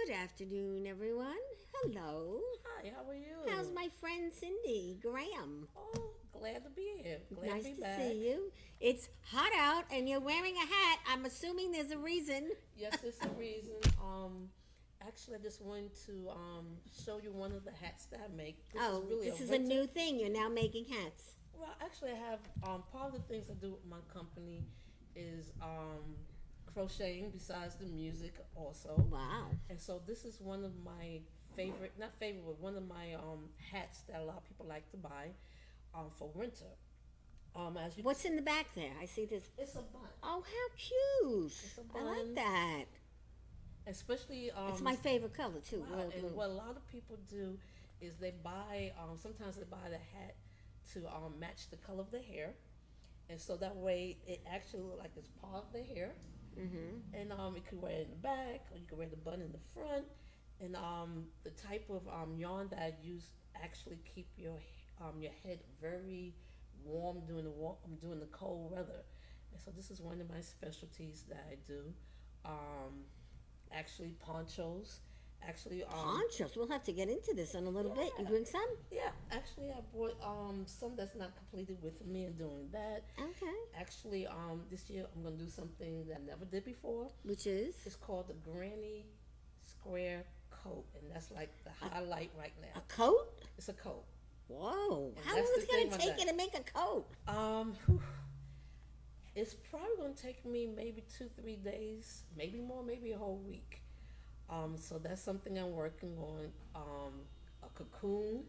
Good afternoon, everyone. Hello. Hi, how are you? How's my friend Syndi Graham? Oh, glad to be here. Glad Nice to be to back. see you. It's hot out and you're wearing a hat. I'm assuming there's a reason. Yes, there's a reason. Actually, I just wanted to show you one of the hats that I make. This is a new thing. You're now making hats. Well, actually, I have part of the things I do with my company is crocheting besides the music also. Wow. And so this is one of my favorite, not favorite, but one of my hats that a lot of people like to buy for winter. As you What's in the back there? I see this. It's a bun. Oh, how cute. It's a I like bun. that. Especially It's my favorite color, too. wow, Royal and blue. what a lot of people do is they buy sometimes they buy the hat to match the color of the hair, and so that way it actually looks like it's part of the hair. And you could wear it in the back, or you could wear the bun in the front. And the type of yarn that I use actually keep your head very warm during the cold weather. And so this is one of my specialties that I do. Actually, ponchos. Actually, Ponchos. We'll have to get into this in a little bit. You yeah. doing some? Yeah, actually, I bought some that's not completed with me and doing that. Okay. Actually, this year I'm gonna do something that I never did before. Which is? It's called the Granny Square Coat, and that's like the highlight right A now. coat? It's a coat. Whoa. And How long that's is the it going thing to about take you to make a coat? Whew, it's probably gonna take me maybe 2-3 days, maybe more, maybe a whole week. So that's something I'm working on. A cocoon.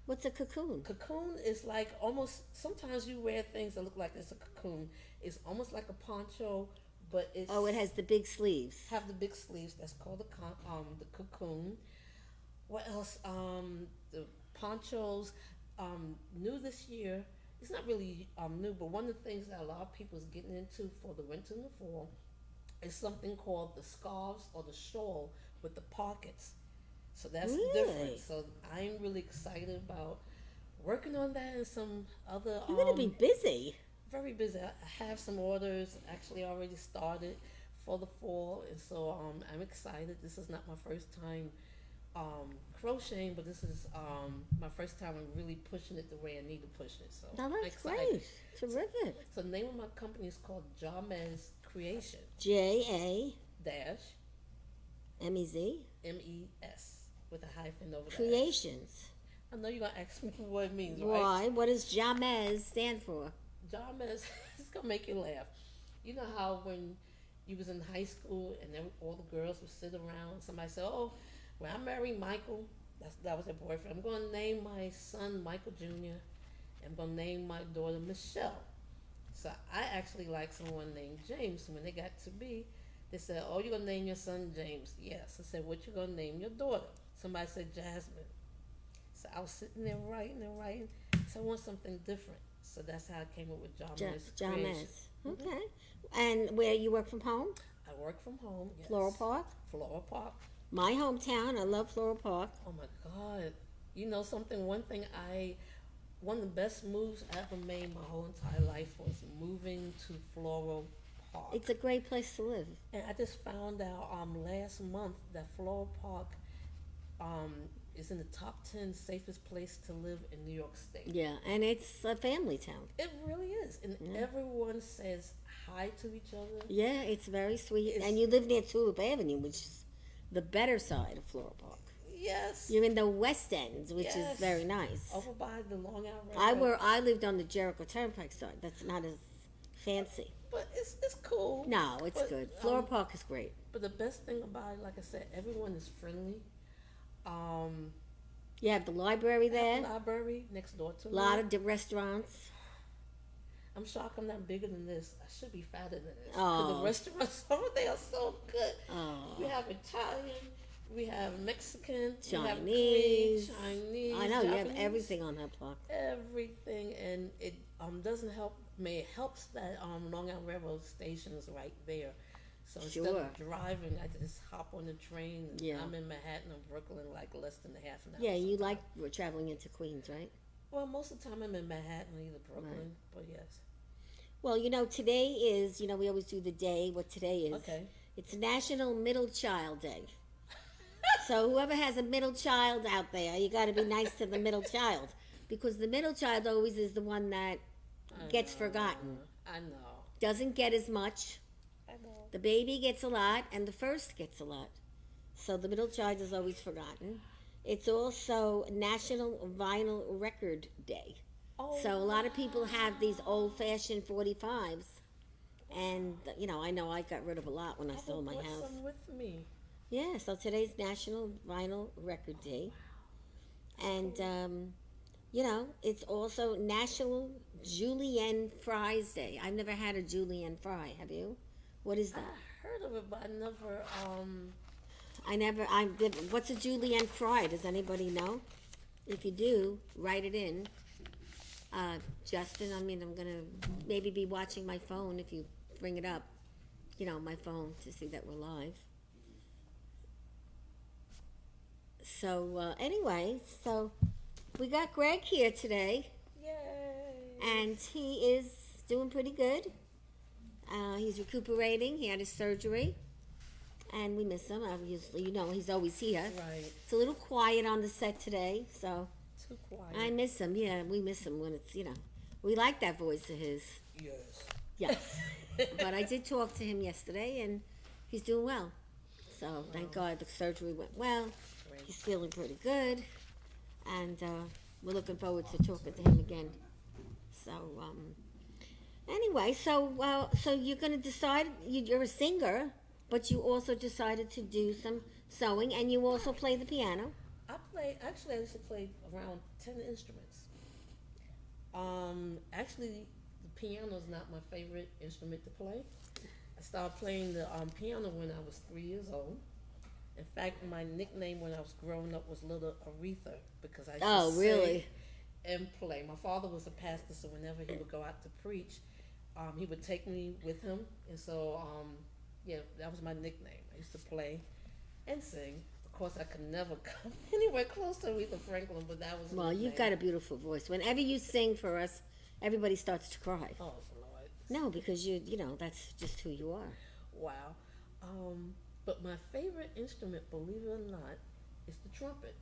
What's a cocoon? Cocoon is like almost. Sometimes you wear things that look like it's a cocoon. It's almost like a poncho, but it's Oh, it has the big sleeves. have the big sleeves. That's called the cocoon. What else? The ponchos. New this year. It's not really new, but one of the things that a lot of people is getting into for the winter and the fall is something called the scarves or the shawl with the pockets. So that's different. Really? So I'm really excited about working on that and some other. You're going to be busy. Very busy. I have some orders actually already started for the fall, and so I'm excited. This is not my first time crocheting, but this is my first time I'm really pushing it the way I need to push it. So Now I'm that's excited. great. Terrific. So the name of my company is called Jamez Creation J-A-M-E-Z. dash MES with a hyphen over the S. Creations. I know you're gonna ask me what it means, right? Why? What does Jamez stand for? Jamez, it's gonna make you laugh. You know how when you was in high school and then all the girls would sit around and somebody said, "Oh, when I marry Michael, that was their boyfriend. I'm gonna name my son Michael Jr. I'm gonna name my daughter Michelle." So I actually like someone named James. When they got to be, they said, "Oh, you're gonna name your son James?" Yes. I said, "What you gonna name your daughter?" Somebody said Jasmine. So I was sitting there writing and writing. So I want something different. So that's how I came up with Jamez. Jamez. Okay. And where you work from home? I work from home. Yes. Floral Park? Floral Park. My hometown. I love Floral Park. Oh my God. You know something? One of the best moves I ever made my whole entire life was moving to Floral Park. It's a great place to live. And I just found out last month that Floral Park is in the top 10 safest place to live in New York State. Yeah, and it's a family town. It really is. And everyone says hi to each other. Yeah, it's very sweet. And you live near Tulip Avenue, which is the better side of Floral Park. Yes. You're in the West End, which is very nice. Over by the Long Island. I lived on the Jericho Turnpike side. That's not as fancy. But it's cool. No, it's good. Floral Park is great. But the best thing about it, like I said, everyone is friendly. You have the library there. Library next door to me. A lot of restaurants. I'm shocked I'm not bigger than this. I should be fatter than this. Oh. Because the restaurants over there are so good. Oh. We have Italian, we have Mexican, Chinese. we have Korean, Chinese. I know, Japanese, you have everything on that block. Everything, and it doesn't help. It helps that Long Island Railroad station is right there. So instead of driving, I just hop on the train. And I'm in Manhattan or Brooklyn, like less than a half an hour. Yeah, you like traveling into Queens, right? Well, most of the time I'm in Manhattan or either Brooklyn, but yes. Well, today is, we always do the day, what today is. Okay. It's National Middle Child Day. So whoever has a middle child out there, you got to be nice to the middle child, because the middle child always is the one that gets forgotten. I know. Doesn't get as much. I know. The baby gets a lot, and the first gets a lot. So the middle child is always forgotten. It's also National Vinyl Record Day. Oh, So a lot of people have these old-fashioned 45s, and I know I got rid of a lot when I sold my house. Some with me. Yeah, so today's National Vinyl Record Day. And, it's also National Julienne Fries Day. I've never had a julienne fry. Have you? What is that? I heard of it, but I never. What's a julienne fry? Does anybody know? If you do, write it in. Justin, I'm going to maybe be watching my phone if you bring it up. My phone to see that we're live. So, anyway, we got Gregg here today. Yay! And he is doing pretty good. He's recuperating. He had his surgery. And we miss him, obviously. He's always here. Right. It's a little quiet on the set today, so. Too quiet. I miss him. Yeah, we miss him when it's, we like that voice of his. Yes. Yes. But I did talk to him yesterday, and he's doing well. So thank God the surgery went well. Great. He's feeling pretty good. And we're looking forward to talking to him again. So, anyway, so you're going to decide, you're a singer, but you also decided to do some sewing, and you also play the piano. I used to play around 10 instruments. Actually, the piano is not my favorite instrument to play. I started playing the piano when I was 3 years old. In fact, my nickname when I was growing up was Little Aretha, because I used to sing and play. My father was a pastor, so whenever he would go out to preach, he would take me with him. And so, that was my nickname. I used to play and sing. Of course, I could never come anywhere close to Aretha Franklin, but that was. Well, you've got a beautiful voice. Whenever you sing for us, everybody starts to cry. Oh, Lord. No, because that's just who you are. Wow. But my favorite instrument, believe it or not, is the trumpet.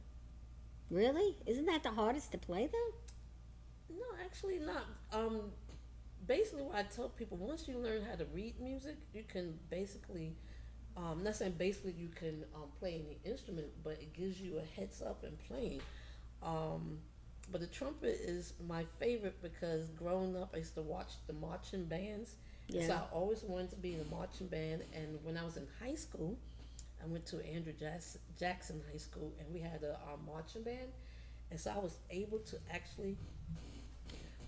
Really? Isn't that the hardest to play, though? No, actually not. Basically, what I tell people, once you learn how to read music, you can basically, not saying basically you can play any instrument, but it gives you a heads up in playing. But the trumpet is my favorite because growing up, I used to watch the marching bands. Yeah. So I always wanted to be in a marching band. And when I was in high school, I went to Andrew Jackson High School, and we had a marching band. And so I was able to actually.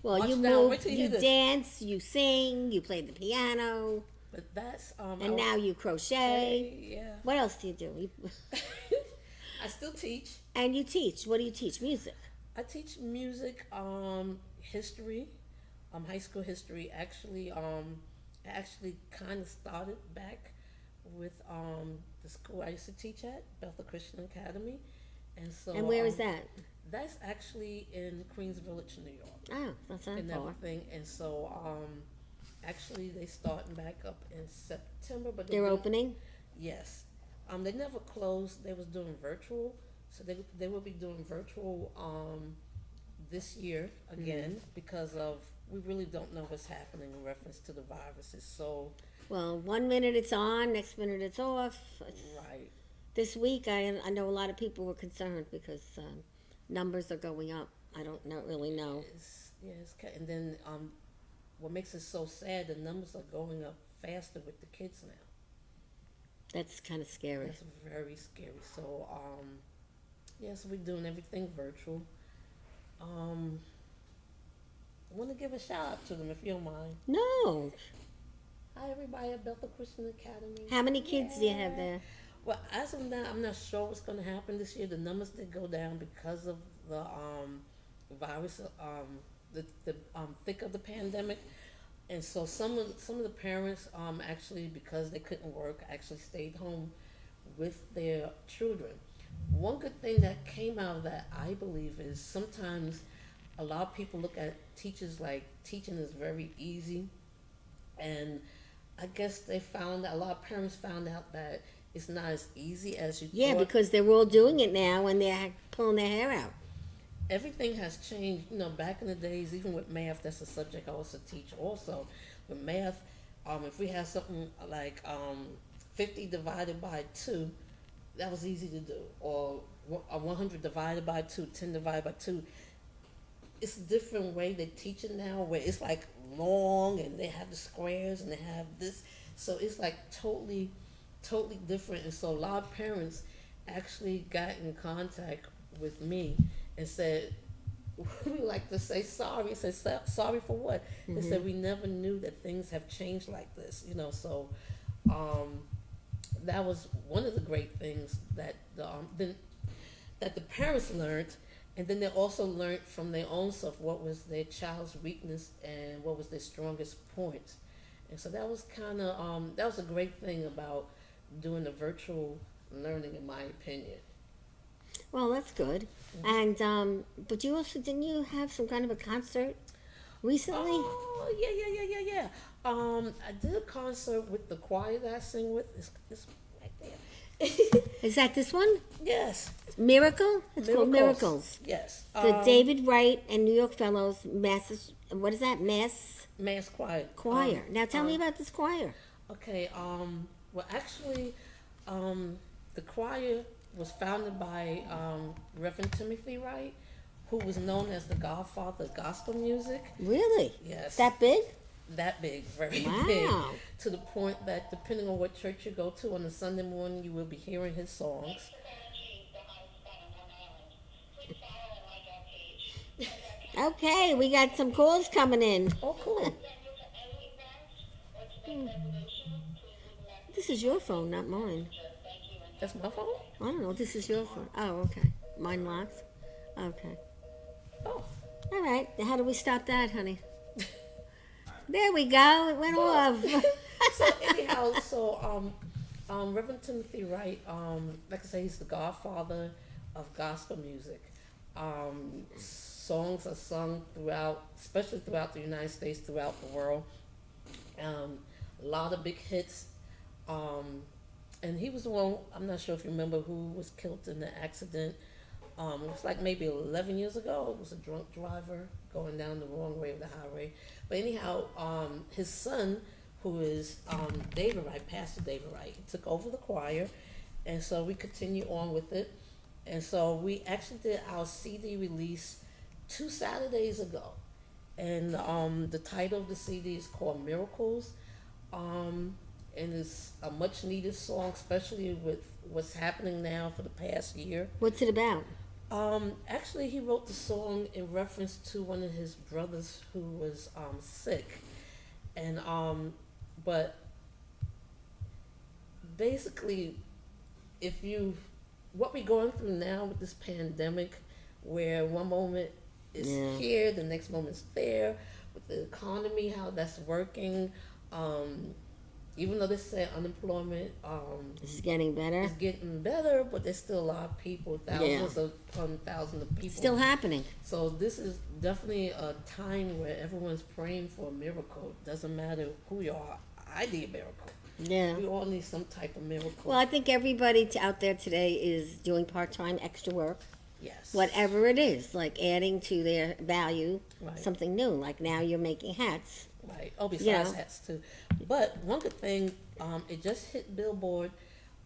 Well, you move, you dance, you sing, you play the piano. But that's and now you crochet. Yeah. What else do you do? I still teach. And you teach. What do you teach? Music. I teach music, history, high school history. Actually, kind of started back with the school I used to teach at, Bethel Christian Academy, and so. And where is that? That's actually in Queens Village, New York. Oh, that's not far. Everything, and so actually they starting back up in September, but they're opening. Yes, they never closed. They was doing virtual, so they will be doing virtual this year again because of we really don't know what's happening in reference to the viruses. So. Well, 1 minute it's on, next minute it's off. Right. This week, I know a lot of people were concerned because numbers are going up. I don't really know. Yes, and then what makes it so sad, the numbers are going up faster with the kids now. That's kind of scary. That's very scary. So, yes, we're doing everything virtual. I want to give a shout out to them if you don't mind. No. Hi, everybody at Bethel Christian Academy. How many kids do you have there? Well, as of now, I'm not sure what's going to happen this year. The numbers did go down because of the virus, the thick of the pandemic, and so some of the parents actually, because they couldn't work, actually stayed home with their children. One good thing that came out of that, I believe, is sometimes a lot of people look at teachers like teaching is very easy, and I guess they found that a lot of parents found out that it's not as easy as you Yeah, thought. because they're all doing it now and they're pulling their hair out. Everything has changed. Back in the days, even with math, that's a subject I also teach. Also, with math, if we had something like 50 divided by 2, that was easy to do. Or 100 divided by 2, 10 divided by 2. It's a different way they teach it now, where it's like long and they have the squares and they have this. So it's like totally different. And so a lot of parents actually got in contact with me and said, we like to say sorry. I said, sorry for what? They said, we never knew that things have changed like this, so that was one of the great things that that the parents learned. And then they also learned from their own self what was their child's weakness and what was their strongest points. And so that was kind of that was a great thing about doing the virtual learning, in my opinion. Well, that's good. And but you also didn't you have some kind of a concert recently? Oh yeah. I did a concert with the choir that I sing with. It's right there. Is that this one? Yes. Miracle? It's called Miracles. Yes. The David Wright and New York Fellows what is that? Mass choir. Choir. Now tell me about this choir. Okay. Well, actually, the choir was founded by Reverend Wright, who was known as the godfather of gospel music. Really? Yes. That big? That big, very Wow. big. To the point that depending on what church you go to on a Sunday morning, you will be hearing his songs. Okay, we got some calls coming in. Oh, cool. This is your phone, not mine. That's my phone? I don't know. This is your phone. Oh, okay. Mine locked? Okay. Oh. All right. How do we stop that, honey? There we go. It went off. So anyhow, Reverend Timothy Wright, like I say, he's the godfather of gospel music. Songs are sung throughout, especially throughout the United States, throughout the world. A lot of big hits. And he was the one, I'm not sure if you remember, who was killed in the accident. It was like maybe 11 years ago. It was a drunk driver going down the wrong way of the highway. But anyhow, his son, who is David Wright, Pastor David Wright, he took over the choir. And so we continue on with it. And so we actually did our CD release 2 Saturdays ago. And the title of the CD is called Miracles. And it's a much needed song, especially with what's happening now for the past year. What's it about? Actually, he wrote the song in reference to one of his brothers who was sick. And but basically, what we're going through now with this pandemic, where one moment is here, the next moment's there, with the economy, how that's working. Even though they say unemployment This is getting better. is getting better, but there's still a lot of people, thousands of people. Still happening. So this is definitely a time where everyone's praying for a miracle. Doesn't matter who you are. I need a miracle. Yeah. We all need some type of miracle. Well, I think everybody out there today is doing part-time extra work. Yes. Whatever it is, like adding to their value, Right. something new. Like now you're making hats. Right. Oh, besides hats too. But one good thing, it just hit Billboard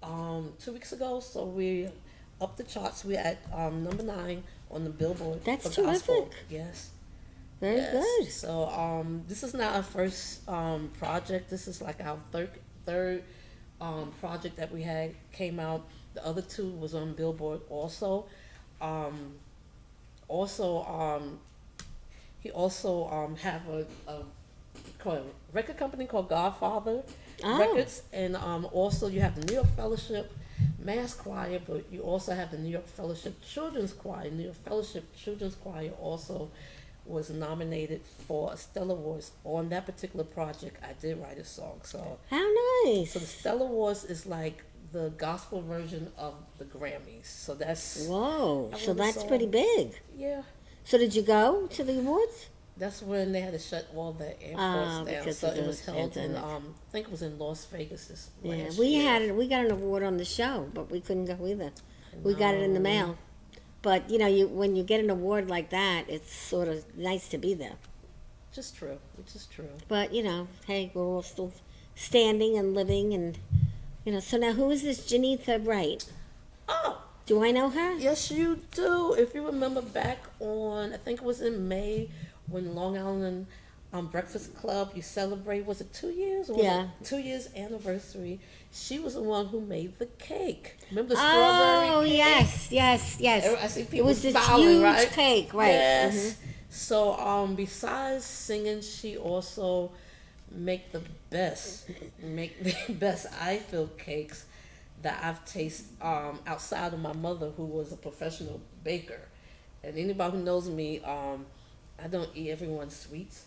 2 weeks ago, so we're up the charts. We're at number 9 on the Billboard. That's for gospel. terrific. Yes. Very good. So this is not our first project. This is like our third project that we had came out. The other 2 was on Billboard also. He also have a record company called Godfather Records, and also you have the New York Fellowship Mass Choir, but you also have the New York Fellowship Children's Choir. New York Fellowship Children's Choir also was nominated for a Stellar Awards. On that particular project, I did write a song. So how nice. So the Stellar Awards is like the gospel version of the Grammys. So that's Whoa. So that's pretty big. Yeah. So did you go to the awards? That's when they had to shut all the airports down. Because So of it the was held in, pandemic. I think it was in Las Vegas this Yeah, last we year. we got an award on the show, but we couldn't go either. We got it in the No. mail. But when you get an award like that, it's sort of nice to be there. Which is true. Which is true. But hey, we're all still standing and living, and So now, who is this Janitha Wright? Oh, Do I know her? yes, you do. If you remember back on, I think it was in May, when Long Island Breakfast Club, you celebrate, was it 2 years? Or was Yeah. it 2 years anniversary. She was the one who made the cake. Remember the strawberry Oh, cake? yes. I see It people was this smiling, huge right? cake, right? Yes. Mhm. So, besides singing, she also make the best I feel cakes that I've tasted outside of my mother, who was a professional baker. And anybody who knows me, I don't eat everyone's sweets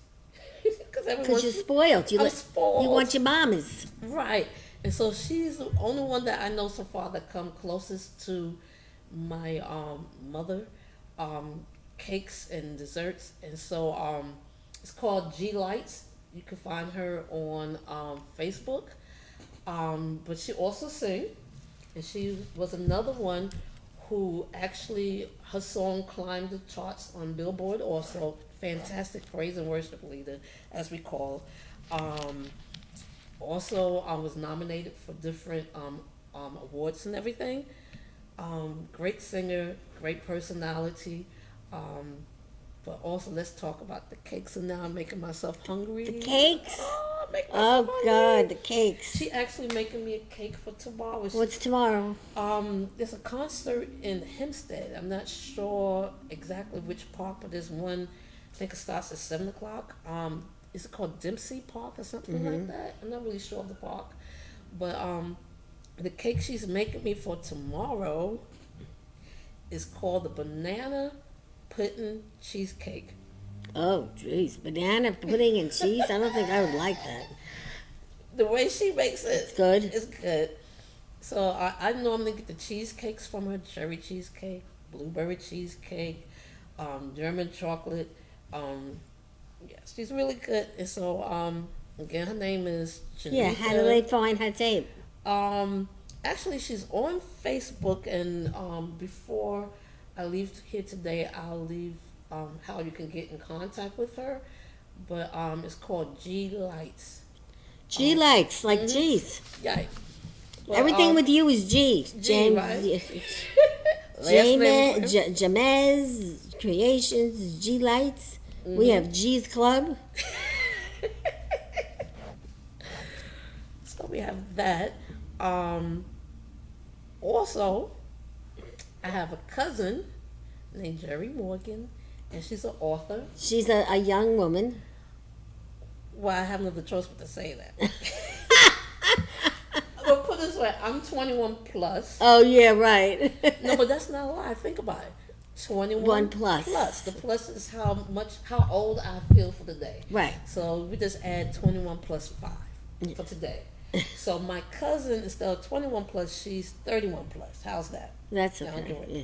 Because you're spoiled. I'm spoiled. You want your mamas. Right. And so she's the only one that I know so far that come closest to my mother cakes and desserts. And so it's called G Lights. You can find her on Facebook. But she also sings, and she was another one who actually, her song climbed the charts on Billboard also. Fantastic praise and worship leader, as we call. Also, I was nominated for different awards and everything. Great singer, great personality. But also, let's talk about the cakes. And now I'm making myself hungry. The cakes? Oh, I'm making myself Oh, hungry. God, the cakes. She actually making me a cake for tomorrow. What's tomorrow? There's a concert in Hempstead. I'm not sure exactly which park, but there's one. I think it starts at 7:00. Is it called Dempsey Park or something like that? I'm not really sure of the park, but the cake she's making me for tomorrow is called the banana pudding cheesecake. Oh, jeez. Banana pudding and cheese? I don't think I would like that. The way she makes it, It's good? It's good. So I normally get the cheesecakes from her: cherry cheesecake, blueberry cheesecake, German chocolate. Yes, she's really good. And so again, her name is Janitha. Yeah, how do they find her tape? Actually, she's on Facebook, and before I leave here today, I'll leave how you can get in contact with her. But it's called G Lights. G likes, like G's. Yeah. Well, Everything with you is G. G, right? Last name- Jamez Creations, G Lights. We have G's Club. So we have that. Also, I have a cousin named Jerry Morgan, and she's an author. She's a young woman. Well, I have no other choice but to say that. Well, put it this way, I'm 21 plus. Oh, yeah, right. No, but that's not a lie. Think about it. 21 One plus. The plus is how old I feel for the day. Right. So we just add 21 plus 5 for today. So my cousin, instead of 21 plus, she's 31 plus. How's that? That's Sound okay. good? Yeah.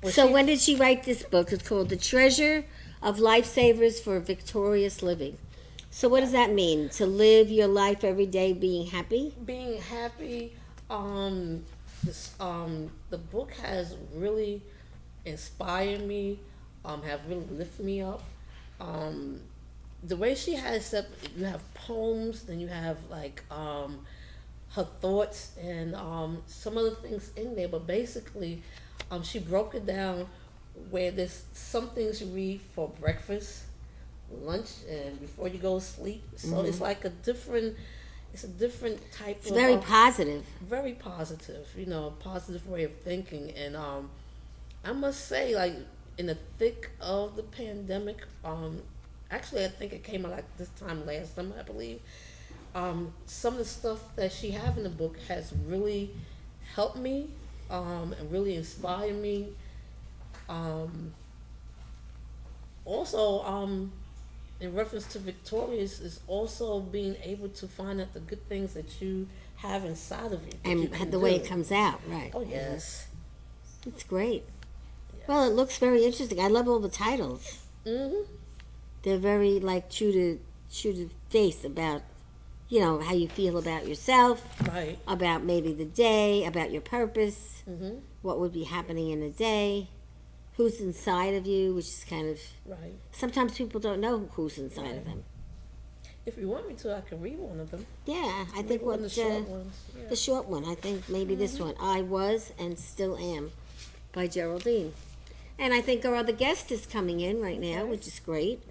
Well, So she- when did she write this book? It's called The Treasure of Lifesavers for Victorious Living. So what does that mean? To live your life every day being happy? Being happy, the book has really inspired me, have really lifted me up. The way she has set, you have poems, then you have like her thoughts and some other things in there, but basically she broke it down where there's some things you read for breakfast, lunch, and before you go to sleep. So it's like a different type It's of very positive. very positive, positive way of thinking. And I must say, like, in the thick of the pandemic, actually I think it came out like this time last summer, I believe. Some of the stuff that she have in the book has really helped me and really inspired me. Also, in reference to victorious, is also being able to find out the good things that you have inside of you. that you And can the way do. it comes out, right. Oh, yes. It's great. Well, it looks very interesting. I love all the titles. Mm-hmm. They're very like true to face about, how you feel about yourself, Right. about maybe the day, about your purpose, Mhm. what would be happening in a day, who's inside of you, which is kind of Right. sometimes people don't know who's inside Right. of them. If you want me to, I can read one of them. Yeah, I Maybe think one of the short ones. Yeah. the short one. I think maybe this one. I was and still am, by Geraldine. And I think our other guest is coming in right now, Okay. which is great.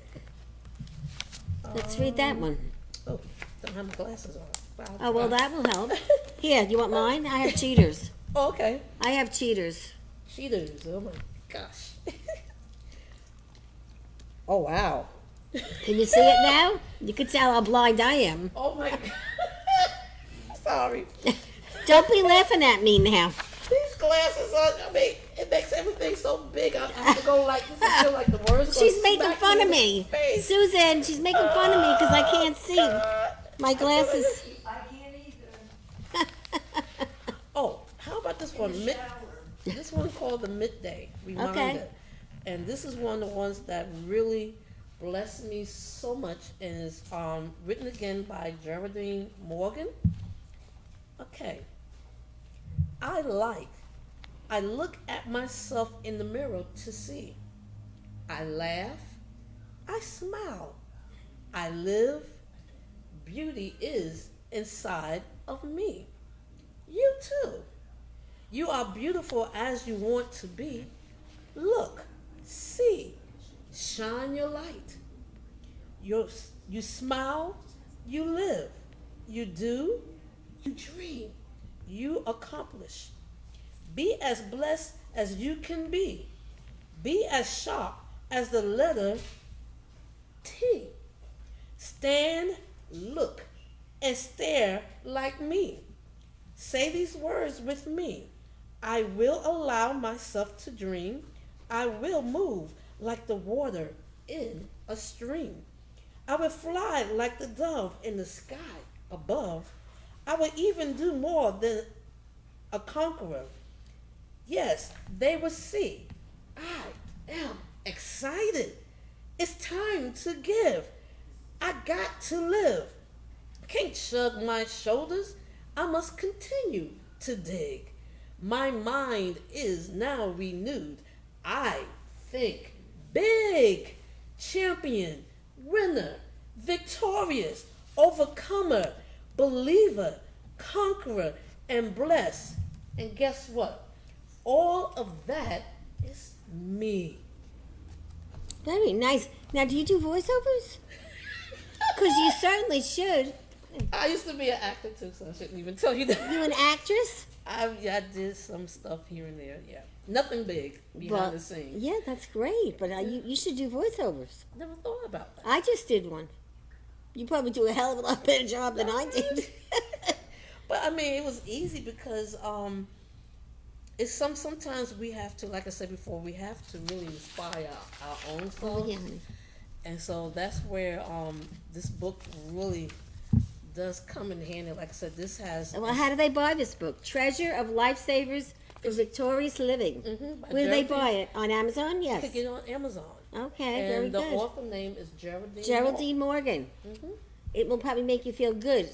Let's read that one. Oh, don't have my glasses on. But I'll Oh well, try. that will help. Here, you want mine? I have cheaters. Oh, okay. I have cheaters. Cheaters. Oh my gosh. Oh wow. Can you see it now? You can tell how blind I am. Oh my god. Sorry. Don't be laughing at me now. These glasses are, it makes everything so big. I have to go like this. I feel like the words. She's making fun of me. Susan, she's making fun of me because I can't see. My glasses. I can't either. Oh, how about this one? This one called the Midday Reminder. Okay. And this is one of the ones that really blessed me so much, and is written again by Geraldine Morgan. Okay. I look at myself in the mirror to see. I laugh. I smile. I live. Beauty is inside of me. You too. You are beautiful as you want to be. Look, see, shine your light. You smile, you live. You do, you dream, you accomplish. Be as blessed as you can be. Be as sharp as the letter T. Stand, look, and stare like me. Say these words with me. I will allow myself to dream. I will move like the water in a stream. I will fly like the dove in the sky above. I will even do more than a conqueror. Yes, they will see. I am excited. It's time to give. I got to live. I can't shrug my shoulders. I must continue to dig. My mind is now renewed. I think big. Champion, winner, victorious, overcomer, believer, conqueror, and blessed. And guess what? All of that is me. Very nice. Now, do you do voiceovers? Because you certainly should. I used to be an actor too, so I shouldn't even tell you that. You an actress? I did some stuff here and there, yeah. Nothing big behind the scenes. Yeah, that's great. But you should do voiceovers. Never thought about that. I just did one. You probably do a hell of a lot better job than I did. But I mean, it was easy because it's sometimes we have to, like I said before, we have to really inspire our own Oh, songs. yeah, honey. And so that's where this book really does come in handy. Like I said, this has. Well, how do they buy this book? Treasure of Lifesavers for Victorious Living. by Where do they Geraldine. buy it? On Amazon? You Yes. can get it on Amazon. Okay, And very the good. author name is Geraldine. Geraldine Morgan. Mm-hmm. It will probably make you feel good.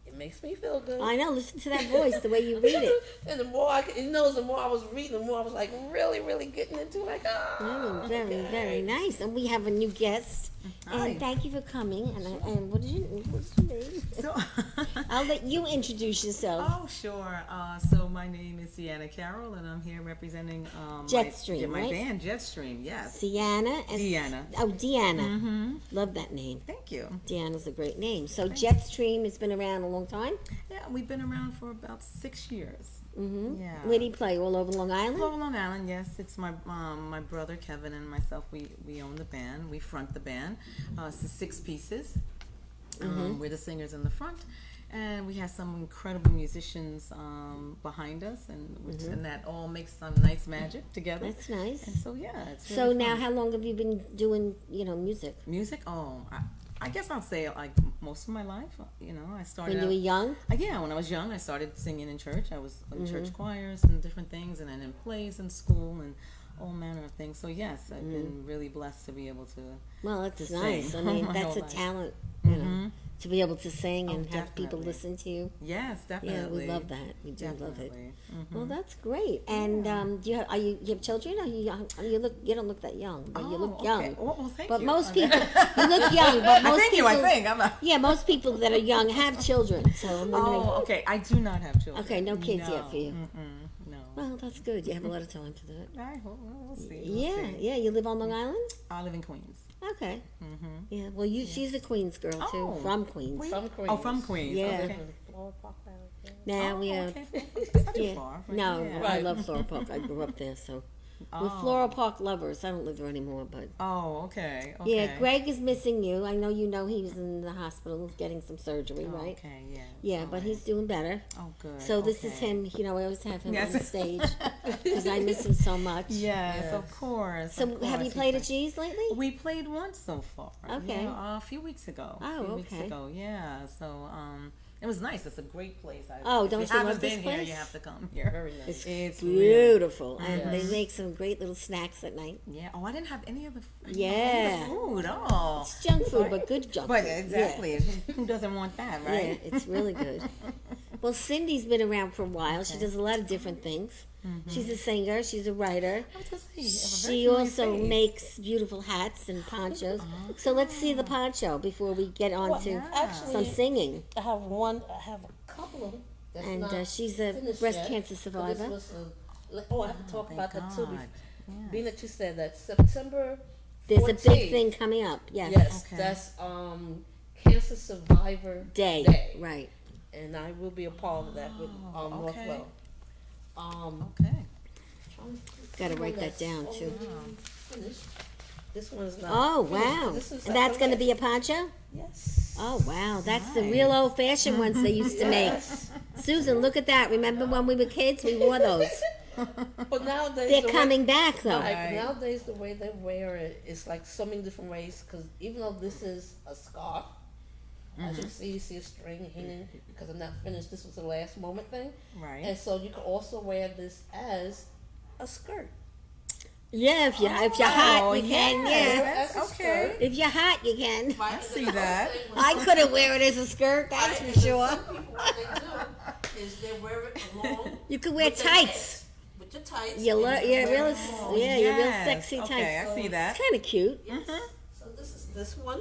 It makes me feel good. I know. Listen to that voice, the way you read it. And the more the more I was reading, the more I was like really, really getting into it. Like, Oh, very, okay. very nice. And we have a new guest. Hi. And thank you for coming. And what's your name? So, I'll let you introduce yourself. oh sure. So my name is Sienna Carroll, and I'm here representing Jetstream, my right? band Jetstream. Yes. Sienna. And Deanna. Oh, Deanna. Mm-hmm. Love that name. Thank you. Deanna's a great name. So Jetstream has been around a long time. Yeah, we've been around for about 6 years. Mm-hmm. Yeah. Where do you play? All over Long Island? Long Island, yes. It's my brother Kevin and myself. We own the band. We front the band. It's 6 pieces. We're the singers in the front, and we have some incredible musicians behind us, and that all makes some nice magic together. That's nice. And so yeah, it's So really now, fun. how long have you been doing, music? Music? Oh, I guess I'll say like most of my life. I started When you out. were young? Yeah, when I was young, I started singing in church. I was in church choirs and different things, and then in plays in school, and all manner of things. So yes, I've been really blessed to be able to. Well, it's to nice. sing I mean, my that's whole a life. talent, you know, Mhm. to be able to sing and Oh, have people definitely. listen to you. Yes, Yeah, definitely. we love that. We do love it. Definitely. Well, that's great. And do you have, you have children? Or are you young? I mean, you don't look that young, but you look young. Okay. Well, thank But you. most people, you look young, but most Thank people, you. I think I'm not. yeah, most people that are young have children. So I'm wondering. Oh, okay. I do not have children. Okay, no kids yet for you. No. Well, that's good. You have a lot of time to do it. I hope we'll see. Yeah, yeah. You live on Long Island? I live in Queens. Okay. Yeah. Well, she's a Queens girl too, Oh. from Queens. From Queens. Oh, from Queens. Yeah. Okay. Floral Park down there. Now Oh, we have. okay. That's not too Yeah. far. Right? No, Yeah. I Right. love Floral Park. I grew up there, so we're Oh. Floral Park lovers. I don't live there anymore, but Oh, okay. yeah, Gregg is missing you. I know he was in the hospital getting some surgery, Oh, right? okay. Yeah. Yeah, but he's doing better. Oh, good. So this is okay. him. You know, I always have him on Yes. the stage because I miss him so much. Yes, Yes. of course. So of have you course. played at He's G's lately? like- We played once so far. Okay. Yeah, a few weeks ago. Oh, a few weeks okay. ago. Yeah. So it was nice. It's a great place. Oh, if don't you you love haven't this been here, place? you have to come here. Very nice. It's really- beautiful, and they Yes. make some great little snacks at night. Yeah. Oh, I didn't have any of the Yeah. food. Oh. It's junk food, but good junk But food. Yeah. exactly. Who doesn't want that, right? Yeah, it's really good. Well, Cindy's been around for a while. She does a lot of different things. She's a singer. She's a writer. I was gonna say, you have a very She familiar also face. makes beautiful hats and ponchos. So let's see the poncho before we get on Well, to actually, some singing. I have a couple of them. That's And not she's a finished breast yet. cancer So survivor. this was I have to talk Thank about that too. God. Yes. Being that you said that September There's a 14th, big thing coming up. Yes. Yes, Okay. that's Cancer Survivor Day. Right. and I will be a part of that with okay. Northwell. Okay. Gotta Someone write that that's down, too. already finished. This one is not. Oh, finished, wow. but this is And that's going to like be a poncho? Yes. Oh, wow. That's the Nice. real old fashioned ones they used to make. Yes. Susan, look at that. Remember when we were kids? We wore those. But nowadays They're the coming back, though. Like Right. nowadays, the way they wear it is like so many different ways. Because even though this is a scarf, as you see a string hanging. Because I'm not finished. This was the last moment thing, Right. and so you can also wear this as a skirt. Yeah, if you're hot, you can. Yeah. That's As a okay. skirt. If you're hot, you can. I see that. I couldn't wear it as a skirt, that's for sure. Some people, what they do is they wear it along. You could wear with their tights. pants. With your tights. You and look, can yeah, wear real, it along. yeah, you're real Yes. sexy Okay, tights. I see that. It's kind of cute. Yes. So this is this one.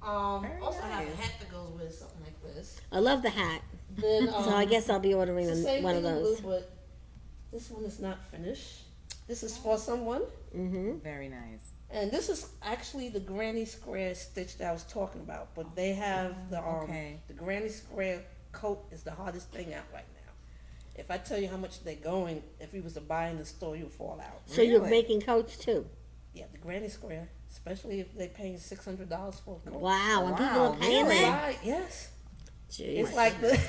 Very Also, I have a nice. hat that goes with something like this. I love the hat. Then, So I guess I'll be ordering it's the same one of thing, those. But this one is not finished. This is for someone, Mm-hmm. Very nice. and this is actually the granny square stitch that I was talking about. But they have okay. the granny square coat is the hardest thing out right now. If I tell you how much they're going, if you was to buy in the store, you'll fall out. So you're Really? making coats too? Yeah, the granny square, especially if they're paying $600 for a coat. Wow, and people Wow, are paying really? that? Right? Yes. Jeez. It's like the.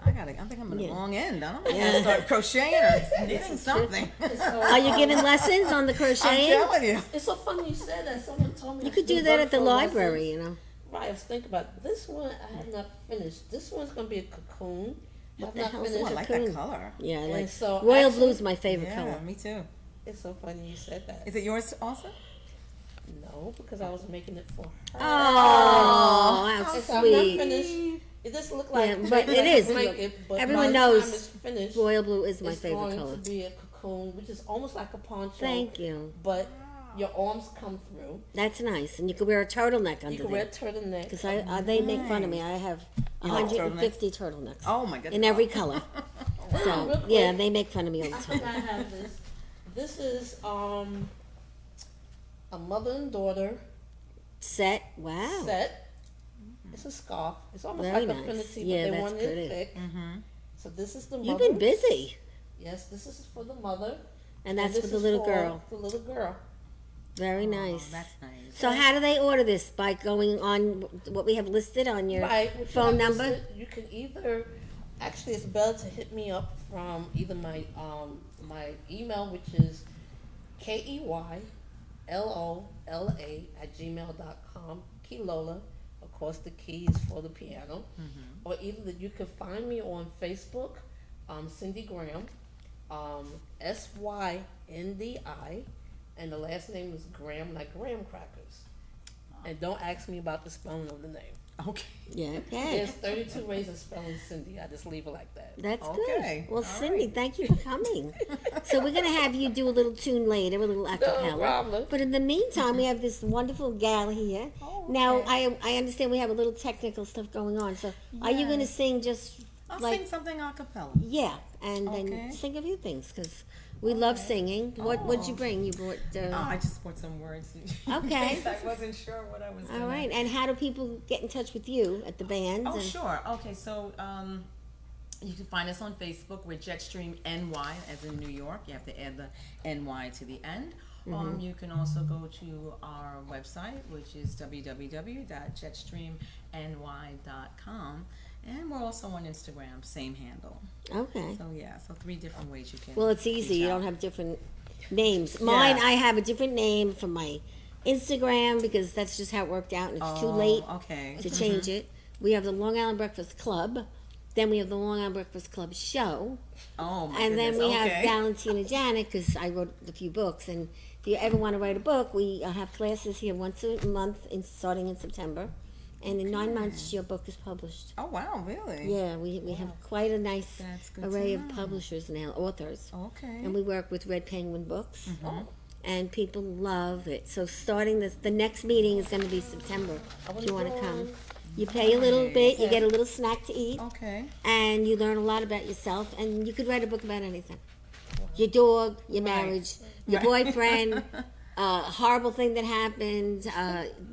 I think I'm in the Yeah. long end. I'm gonna Yeah. start crocheting or knitting something. Are you giving lessons on the I'm crocheting? telling you. It's so funny you said that. Someone told me You I could should do that work at the for lessons. library, you know. Right, I was thinking about it. This one. I have not finished. This one's gonna be a cocoon. What I've the not hell's finished. Oh, I a like cocoon? that color. Yeah, I And like so royal actually- blue's my favorite Yeah, color. me too. It's so funny you said that. Is it yours also? No, because I was making it for her. Oh, how And so I'm not sweet. finished. It just look like Yeah, but it is. blanket, but Everyone by the knows time it's finished, Royal blue is my it's favorite going color. to be a cocoon, which is almost like a poncho. Thank you. But your arms come through. That's nice. And you could wear a turtleneck You under can wear a there. turtleneck. Because they make fun of me. I have You like 150 turtlenecks Oh my goodness. in every color. Real So, quick, yeah, they make fun of me all I the think time. I have this. This is a mother and daughter Set. Wow. set. It's a scarf. It's almost Very like nice. a finity, Yeah, but they that's want pretty. it thick. Mm-hmm. So this is the mother. You've been busy. Yes, this is for the mother. And that's this for the is little for girl. The little girl. Very Oh, nice. that's nice. So how do they order this? By going on what we have listed on your Right. what you phone have number? listed, you can either. Actually, it's better to hit me up from either my my email, which is KEYLOLA@gmail.com. Keylola. Of course, the key is for the piano. Or either that you can find me on Facebook, Syndi Graham, Syndi, and the last name is Graham, like graham crackers. And don't ask me about the spelling of the name. Okay. Yeah, okay. There's 32 ways of spelling Syndi. I just leave it like that. That's Okay. good. Well, All Cindy, right. thank you for coming. So we're going to have you do a little tune later, a little acapella. problem. But in the meantime, we have this wonderful gal here. Oh, Now, okay. I understand we have a little technical stuff going on. So are you going to Yes. sing just I'll like, sing something a cappella. yeah, and then Okay. sing a few things because we love singing. What'd you bring? You brought... Oh, I just brought some words. Okay. I wasn't sure what I was doing. all right, and how do people get in touch with you at the band? Oh, and, sure. Okay, so you can find us on Facebook. We're Jetstream NY, as in New York. You have to add the NY to the end. You can also go to our website, which is www.jetstreamny.com. And we're also on Instagram, same handle. Okay. So, yeah, so 3 different ways you can. Well, it's easy. reach You out. don't have different names. Mine, Yeah. I have a different name for my Instagram because that's just how it worked out, and it's too Oh, late okay. to change it. We have the Long Island Breakfast Club. Then we have the Long Island Breakfast Club show. Oh, my And then goodness. we Okay. have Valentina Janet because I wrote a few books. And if you ever want to write a book, we have classes here once a month starting in September. And in 9 months, your book is published. Oh, wow, really? Yeah, we have quite a nice That's good array to of know. publishers now, authors. Okay. And we work with Red Penguin Books. Mm-hmm. And people love it. So starting the next meeting is going to be September. If you want to come, you pay a little bit, you get a little snack to eat, Okay. and you learn a lot about yourself. And you could write a book about anything: your dog, your Right. marriage, your Right. boyfriend, a horrible thing that happened,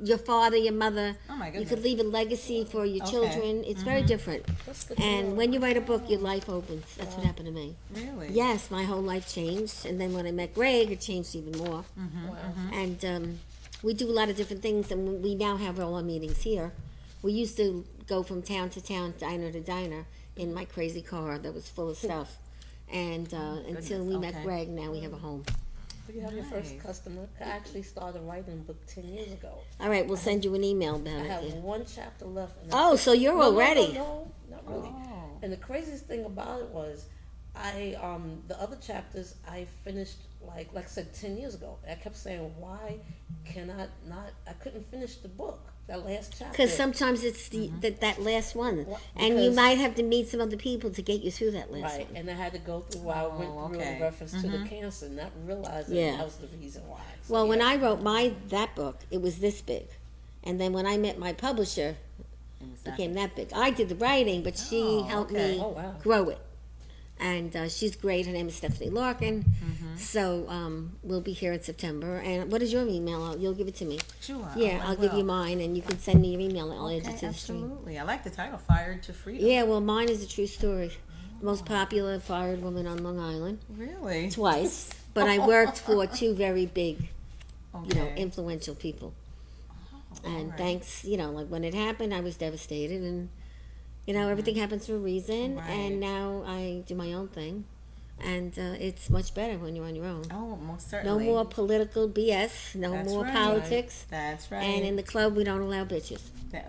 your father, your mother. Oh, my You goodness. could leave a legacy for your Okay. children. It's very different. That's good to know. And when you write a book, your life opens. That's what happened to me. Really? Yes, my whole life changed, and then when I met Gregg, it changed even more. Mm-hmm. Wow. And we do a lot of different things, and we now have all our meetings here. We used to go from town to town, diner to diner, in my crazy car that was full of stuff. And until we met okay. Gregg, now we have a home. So you have your first Nice. customer. I actually started writing a book 10 years ago. All right, we'll send you an email I about have it. 1 chapter left. And Oh, so you're already. No, not really. Oh. And the craziest thing about it was, the other chapters I finished like I said 10 years ago. I kept saying, why can I not? I couldn't finish the book. That last chapter. Because sometimes it's that last one. Wha- And you because- might have to meet some other people to get you through that last Right, one. and I had to go through why I went Oh, through okay. in reference to the cancer, not realizing Yeah. that was the reason why. So, Well, when yeah. I wrote that book, it was this big. And then when I met my publisher, It was it that- became that big. I did the writing, but she Oh, helped okay. me Oh, wow. grow it. And she's great. Her name is Stephanie Larkin. Mm-hmm. So we'll be here in September. And what is your email? You'll give it to me. Sure. Yeah, I I'll give you will. mine, and you can send me your email, and I'll add Okay, you to the stream. absolutely. I like the title, Fired to Freedom. Yeah, well, mine is a true story. The most popular fired woman on Long Island. Really? Twice. But I worked for 2 very big, Okay. influential people. And alright. thanks, like when it happened, I was devastated. And, everything happens for a reason. Right. And now I do my own thing. And it's much better when you're on your own. Oh, most No certainly. more political BS. No That's more right. politics. That's right. And in the club, we don't allow bitches. Yeah.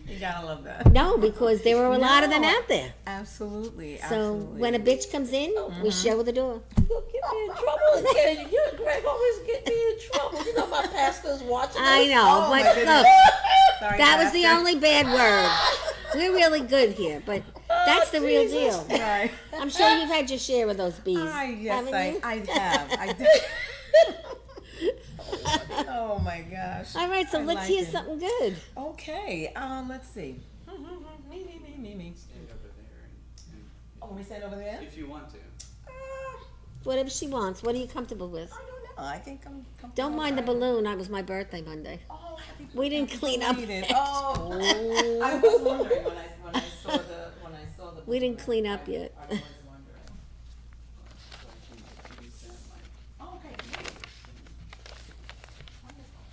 You gotta love that. No, because there are a lot of them No. out there. Absolutely. So Absolutely. when a bitch comes in, we show her the door. You'll get me in trouble again. You and Greg always get me in trouble. You know my pastor's watching I this. know, Oh, my but goodness. look, Sorry, that was the Pastor. only bad word. We're really good here, but that's the real deal. Right. I'm sure you've had your share of those bees. Yes, haven't you? I have. I did. Oh my gosh. All right, so I let's like hear it. something good. Okay. Let's see. Me. Stand over there Oh, we stand over there. if you want to. Whatever she wants. What are you comfortable with? I don't know. I think I'm comfortable. Don't mind the I- balloon. It was my birthday Monday. Oh, happy We didn't happy clean up belated. yet. Oh, I was wondering when I saw the. We didn't clean up yet. I was wondering. So I can use that mic. Oh, okay. Great. Wonderful.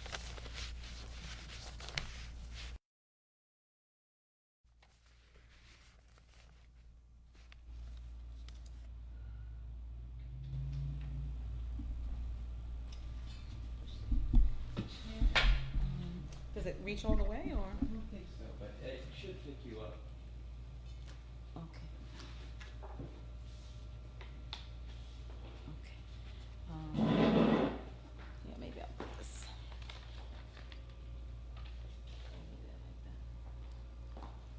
Does it reach all the way, or? I don't think so, but it should pick you up. Okay.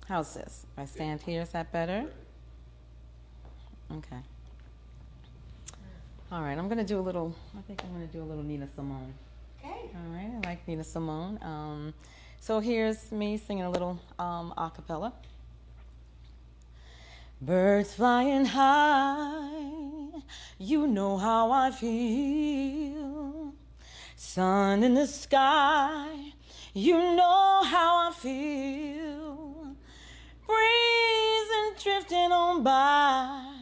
How's this? If I stand here, is that better? Okay. All right, I think I'm going to do a little Nina Simone. Okay. All right, I like Nina Simone. So here's me singing a little a cappella. Birds flying high, you know how I feel. Sun in the sky, you know how I feel. Breeze and drifting on by,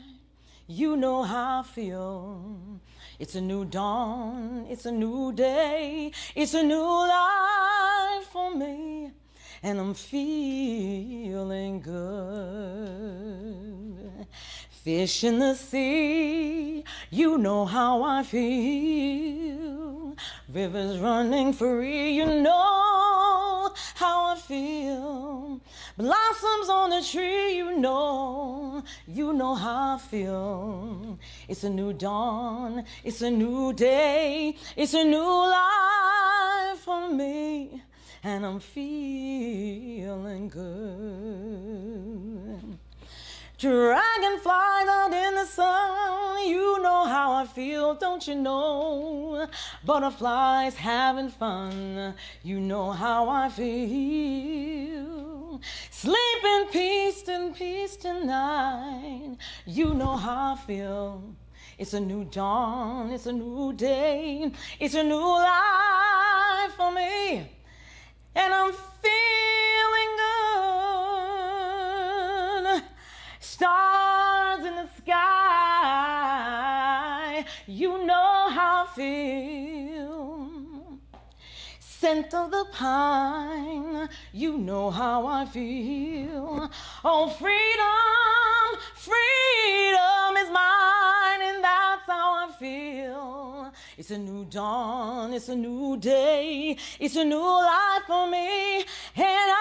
you know how I feel. It's a new dawn, it's a new day, it's a new life for me, and I'm feeling good. Fish in the sea, you know how I feel. Rivers running free, you know how I feel. Blossoms on the tree, you know how I feel. It's a new dawn, it's a new day, it's a new life for me, and I'm feeling good. Dragonflies out in the sun, you know how I feel, don't you know? Butterflies having fun, you know how I feel. Sleep in peace tonight, you know how I feel. It's a new dawn, it's a new day, it's a new life for me, and I'm feeling good. Stars in the sky, you know how I feel. Scent of the pine, you know how I feel. Oh, freedom, freedom is mine, and that's how I feel. It's a new dawn, it's a new day, it's a new life for me, and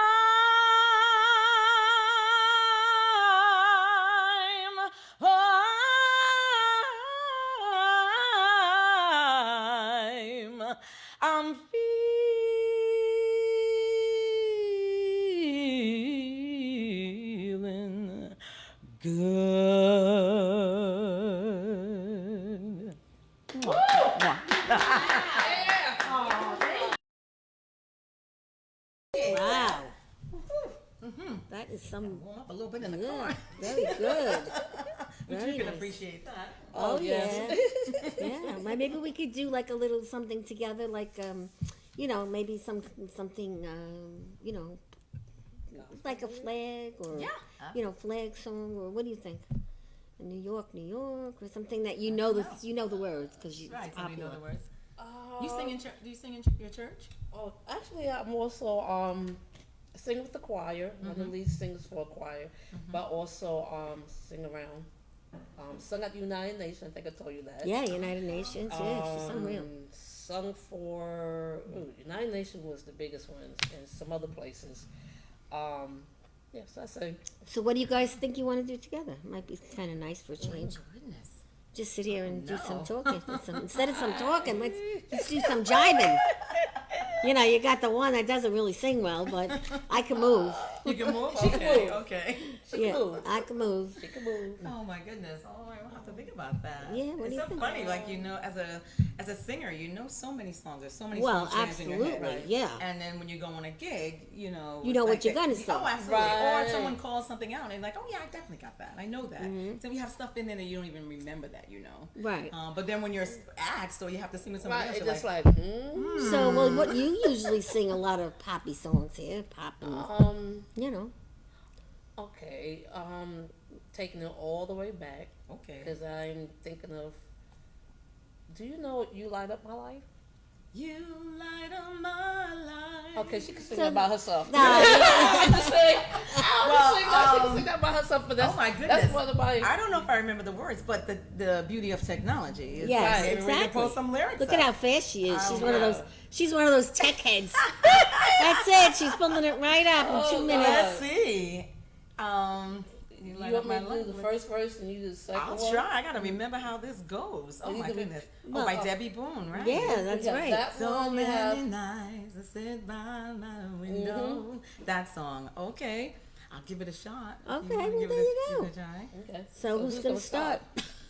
I'm feeling good. Wow. That is some. Warm up a little bit in the Yeah, car. very good. But Very you can nice. appreciate that. Oh yes. yeah. Yeah. Maybe we could do like a little something together, like maybe something like a flag or flag song, or what do you think? New York, New York, or something that you know the words because you Right, it's so you popular. know the words. You sing in church? Do you sing in your church? Oh, actually, I'm also sing with the choir. One of the lead singers for a choir, but also sing around. Sung at the United Nations. I think I told you that. Yeah, United Nations. Yeah, she's unreal. Sung for United Nations was the biggest one, and some other places. Yes, I say. So what do you guys think you want to do together? Might be kind of nice for a change. Goodness. Just sit here and do some No. talking. Instead of some talking, let's do some jiving. You got the one that doesn't really sing well, but I can move. You can move? She can Okay, move. okay. Yeah, move. I can move. She can move. Oh my goodness. Oh, I will have to think about that. Yeah, what do it's you so think? funny, like as a singer, you know so many songs. There's so many Well, songs jammed in your head, absolutely, right? yeah. And then when you go on a gig, You it's know like what you're that- gonna sing. Oh, absolutely. Right. Or someone calls something out and like, oh yeah, I definitely got that. I know that. Mm-hmm. So we have stuff in there that you don't even remember that, Right. But then when you're asked or you have to sing with somebody Right, else, it's you're just like, like, So, well, what you usually sing a lot of poppy songs here, pop and okay, taking it all the way back, okay. because I'm thinking of, do you know You Light Up My Life? You light up my life. Okay, she can sing So- that by herself. No, I can sing Well, that. She can sing that by herself, but that's, Oh my goodness! that's one of my... I don't know if I remember the words, but the beauty of technology is Yes, maybe we can exactly. pull some lyrics. Look up. at how fast she is. She's Oh, one of wow. those. She's one of those tech heads. That's it. She's pulling it right up in 2 minutes. Let's see. You You light want up me my to life. do the first verse and you do the second I'll one? try. I gotta remember how this goes. Oh you my can be- goodness. Well, by Debbie Boone, right? Yeah, that's You have right. that So one, you many have... nights I sit by my window. That song. Okay. I'll give it a shot. if Okay, you wanna well, give there it a- you give go. it a try. Okay. So who's gonna start?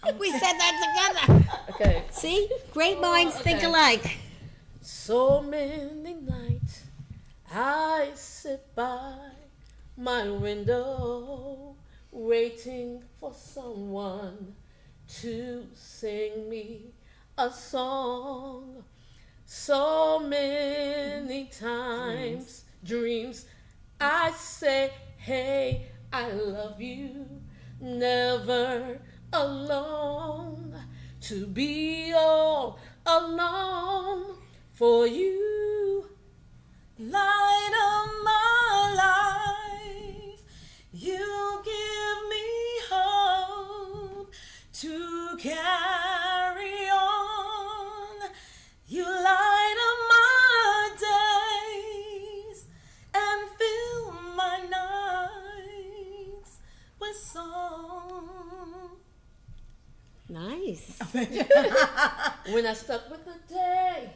start? We said that together. Okay. See, great minds think okay. alike. So many nights I sit by my window waiting for someone to sing me a song. So many times, dreams, I say, hey, I love you, never alone, to be all alone for you. Light of my life, you give me hope to carry on. You light up my days and fill my nights with song. Nice. When I stuck with a day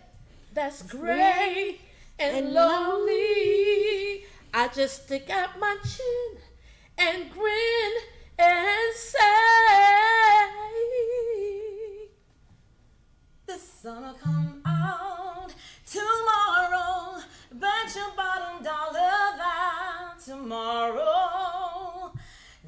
that's gray and lonely, I just stick out my chin and grin and say, The sun will come out tomorrow. Bet your bottom dollar that tomorrow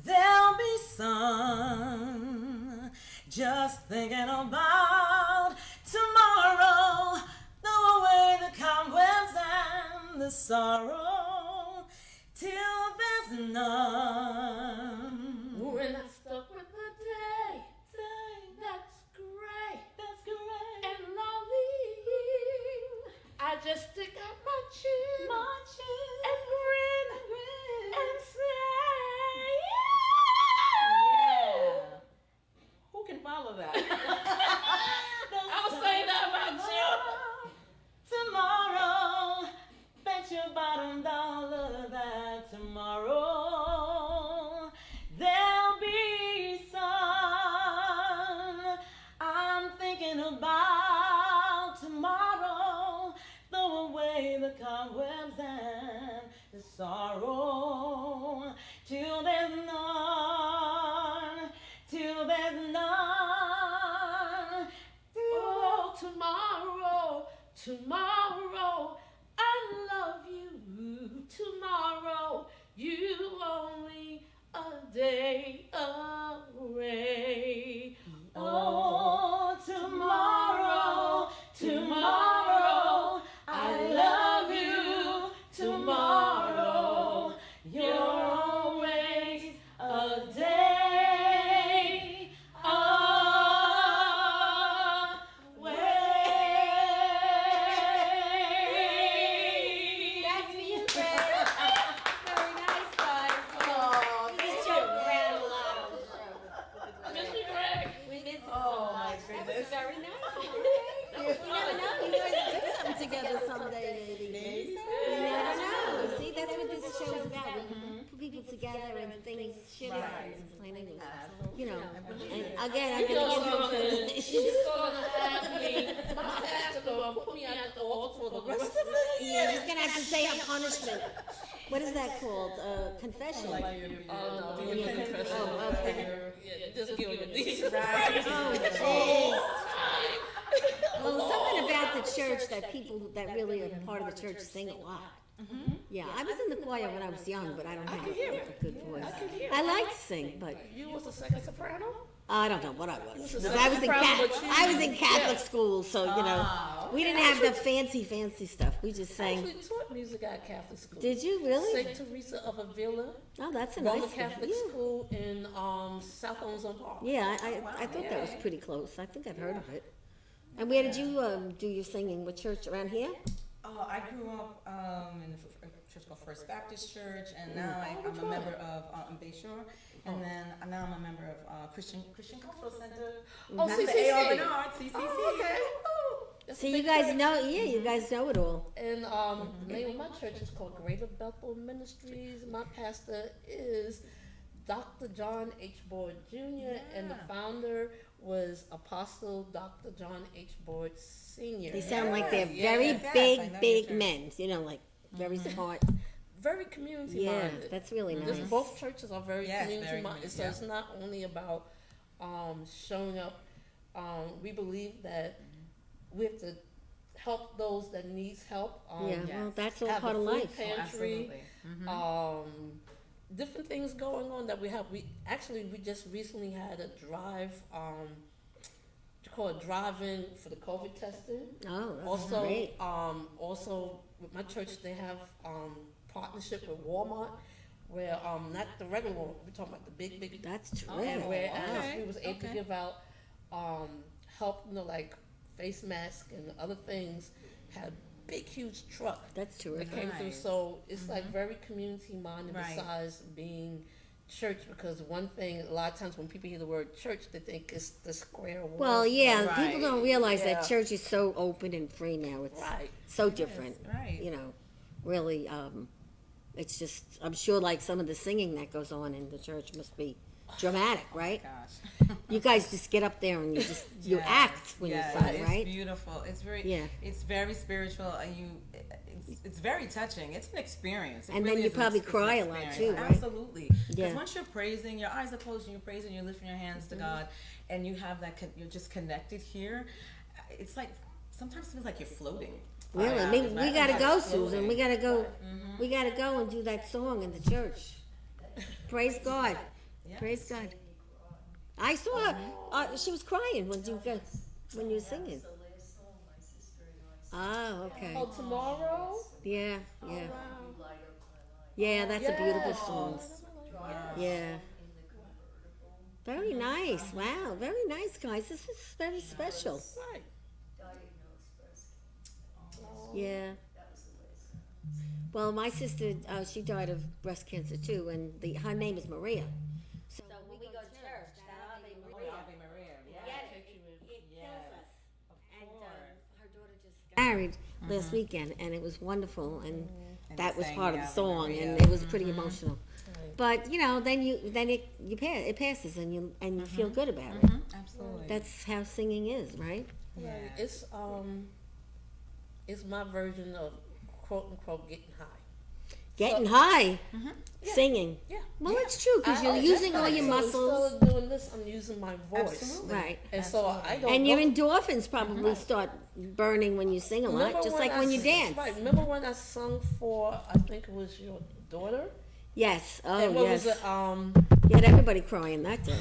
there'll be sun. Just thinking about tomorrow. Throw away the cobwebs and the sorrow till there's none. when I stuck with a day that's gray and lonely, I just stick out my chin and grin and say, Yeah. Who can follow that? I was saying that about Tomorrow, bet your bottom dollar that tomorrow there'll be sun. I'm thinking about tomorrow. Throw away the cobwebs and the sorrow till there's none. Till there's none. Oh, tomorrow, I love you. Tomorrow, you only a day away. Oh, tomorrow, I love you. Tomorrow, you're always a day away. That's for you, Greg. Very nice, guys. Oh, We just joked around a lot. Miss you, Greg. We miss you Oh, so my much. That was goodness. very nice. You never know. You guys do something together someday, maybe. You never know. See, that's what this show is about. We put people together and things shit happens. Plain English. You know. And again, I'm You know gonna something? give She's you. gonna have me. My pastor gonna put me at the altar for the rest of the year. Yeah, he's gonna have to say a punishment. What is that called? Confession. No, Oh, do your confession. Oh, okay. Yeah, just give me these. Oh, jeez. Well, something about the church that people that really are part of the church sing a lot. Yeah, I was in the choir when I was young, but I don't have a good voice. I like to sing, but You was the second soprano? I don't know what I was. 'Cause So I was in soprano, but you- I was in Catholic school, so you know we didn't have the fancy stuff. We just I sang. actually taught music at Catholic school. Did you really? St. Teresa of Avila, Oh, that's a Roman nice Catholic one. school in South Ozone Park. Yeah, I thought that was pretty close. I think I've heard of it. And where did you do your singing? What church around here? Oh, I grew up in a church called First Baptist Church, and now I'm a member of Bayshore, and then now I'm a member of Christian Cultural Center. Oh, That's the CCC. A.R. Bernard, CCC. Oh, okay. That's a So you big guys church. know, yeah, you guys know it all. And the name of my church is called Greater Bethel Ministries. My pastor is Dr. John H. Boyd Jr. and the founder was Apostle Dr. John H. Boyd Sr. They sound like they're Yes, very yes, yes, I know big, your big church. men. You know, like very smart. very community Yeah, minded. that's really nice. Just both churches are very Yes, community very minded. community, So yeah. it's not only about showing up. We believe that we have to help those that needs help. Yeah, yes. well, that's all have part a of food life. pantry, Absolutely. different things going on that we have. We just recently had a drive. You call it drive-in for the COVID testing. Oh, that's Also, great. also with my church, they have partnership with Walmart, where not the regular Walmart, we're talking about the big, That's and terrific. whereas okay, we was able to okay. give out help, like face masks and other things, had a big huge truck That's that terrific. came through. Nice. So it's like very community minded Right. besides being church, because one thing a lot of times when people hear the word church, they think it's the square wall. Well, yeah, Right. people don't realize Yeah. that church is so open and free now. It's Right. so different. Right. You know, really, it's just, I'm sure like some of the singing that goes on in the church must be dramatic, right? Gosh. You guys just get up there and you just, you Yes, act when yes, you sing, it's right? beautiful. It's very, Yeah. it's very spiritual, and it's very touching. It's an experience. It And then really you is probably it's an cry a lot, experience. too, right? Absolutely. Because Yeah. once you're praising, your eyes are closed, and you're praising, you're lifting your hands to God, and you have that, you're just connected here. It's like, sometimes it feels like you're floating. Really, Yeah, we it's gotta like go, floating. Susan. We gotta go. We gotta go and do that song in the church. Praise God. Yes. Praise God. I saw her. She was crying when you were singing. Oh, okay. Oh, tomorrow? Yeah, yeah, Wow. yeah. That's a beautiful Yes. song. Yeah. Very nice. Wow. Very nice, guys. This is very special. Right. Yeah. Well, my sister, she died of breast cancer too, and her name is Maria. So when we go to church, that Ave Maria, Ave Maria. it kills us. And her daughter just got married last weekend, and it was wonderful, and that was sang part of the the Ave song, Maria. and it was pretty emotional. But you know, then it passes, and you feel good about it. Absolutely. That's how singing is, right? Right. It's my version of quote unquote getting high. Getting high, singing. Yeah. Well, it's true because you're using all your muscles, Instead of doing this, I'm using my voice. Absolutely. right? And so I don't. And your go- endorphins probably start burning when you sing a lot, Remember just like when you dance. Right. Remember when I sung for? I think it was your daughter. Yes. Oh, And what yes. was it? You had everybody crying that day.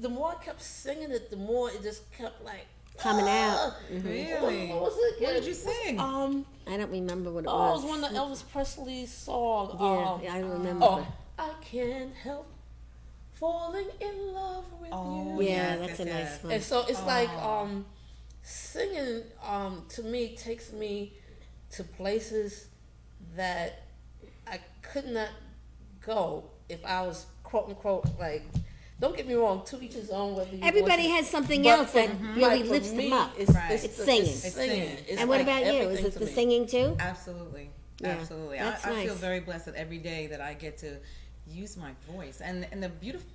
The more I kept singing it, the more it just kept like Coming out. Really? What was it? What did you sing? I don't remember what it Oh, was. it was one of Elvis Presley's song. Yeah, I remember. Oh, I can't help falling in love with Oh, you. Yeah, yes, that's yes, a nice yes. one. And so it's like singing to me takes me to places that I could not go if I was quote unquote like. Don't get me wrong, to each his own. Whether you Everybody want to- has something but else for- that really like, for lifts me, them up. It's, Right. it's, It's the- singing. It's It's singing. singing. It's And what like about you? Is everything it to the me. singing too? Absolutely. Yeah, Absolutely. that's I feel nice. very blessed that every day that I get to use my voice. And the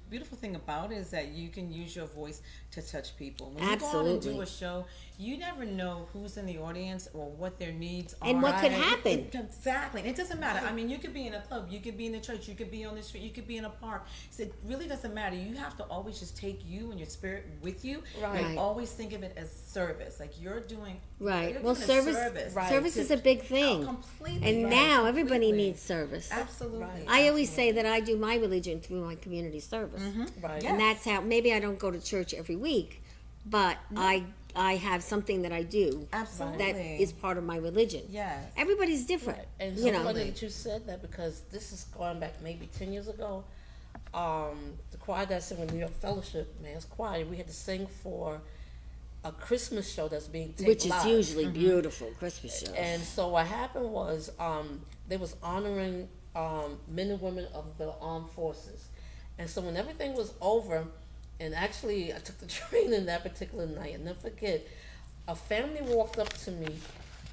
beautiful thing about it is that you can use your voice to touch people. When you go out and Absolutely. do a show, you never know who's in the audience or what their needs are. And what could Right. happen. Exactly. And it doesn't matter. I mean, you could be in a club, you could be in the church, you could be on the street, you could be in a park. So it really doesn't matter. You have to always just take you and your spirit with you. Right. And always think of it as service. Like you're doing Right. you're Well, doing a service Right. service is a big Oh, thing. completely. And Right. now everybody Completely. needs service. Absolutely. Right. I always say that I do my religion through my community service. Right. Yeah. And that's how, maybe I don't go to church every week, but I have something that I do Absolutely. that is part of my religion. Yes. Everybody's different, Right. And you so know. funny that you said that because this is going back maybe 10 years ago. The choir that I sang with New York Fellowship Man's Choir, we had to sing for a Christmas show that's being taped Which is live. usually beautiful Christmas shows. And so what happened was they was honoring men and women of the armed forces. And so when everything was over, and actually I took the training that particular night, and never forget, a family walked up to me,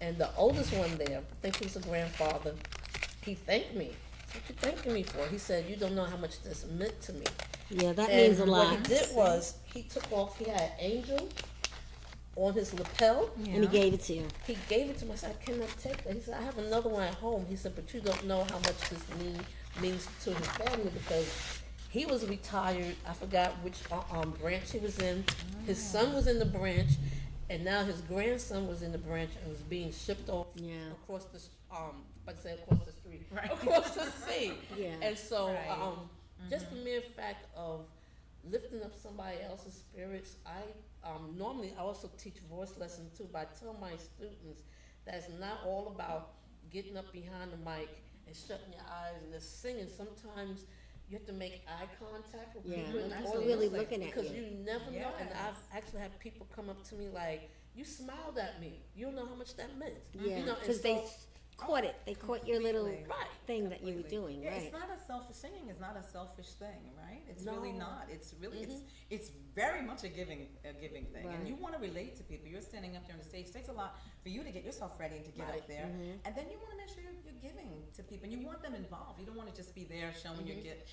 and the oldest one there, I think he was a grandfather, he thanked me. What you thanking me for? He said, you don't know how much this meant to me. Yeah, that And means a lot. what he did was, he took off, he had an angel on his lapel. And he gave it to you. He gave it to me. I said, I cannot take that. He said, I have another one at home. He said, but you don't know how much this means to his family because he was retired. I forgot which branch he was in. His son was in the branch, and now his grandson was in the branch and was being shipped off across the across the street, across the sea. Yeah. And so, just the mere fact of lifting up somebody else's spirits, normally I also teach voice lessons too, but I tell my students that it's not all about getting up behind the mic and shutting your eyes and just singing. Sometimes you have to make eye contact with people in the audience, really looking at because you. you never know. And I've actually had people come up to me like, "You smiled at me. You don't know how much that meant." Yeah, you know, because they caught it. They caught your little thing that you were doing, Yeah, right? it's not a selfish singing. Is not a selfish thing, right? It's really not. It's really it's very much a giving thing, and you want to relate to people. You're standing up there on the stage. It takes a lot for you to get yourself ready and to get up there, and then you want to make sure you're giving to people, and you want them involved. You don't want to just be there showing your gift.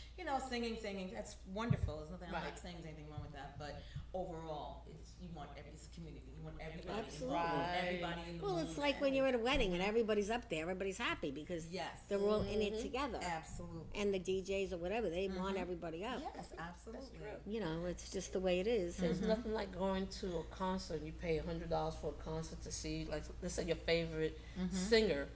Singing. That's wonderful. There's nothing I'm not saying there's anything wrong with that, but overall, you want every community. You want everybody involved. Everybody in the Well, room. it's like when you're at a wedding and everybody's up there, everybody's happy because they're all in it together. Absolutely. And the DJs or whatever, they want everybody up. Yes, absolutely. It's just the way it is. There's nothing like going to a concert and you pay $100 for a concert to see, like, let's say your favorite singer,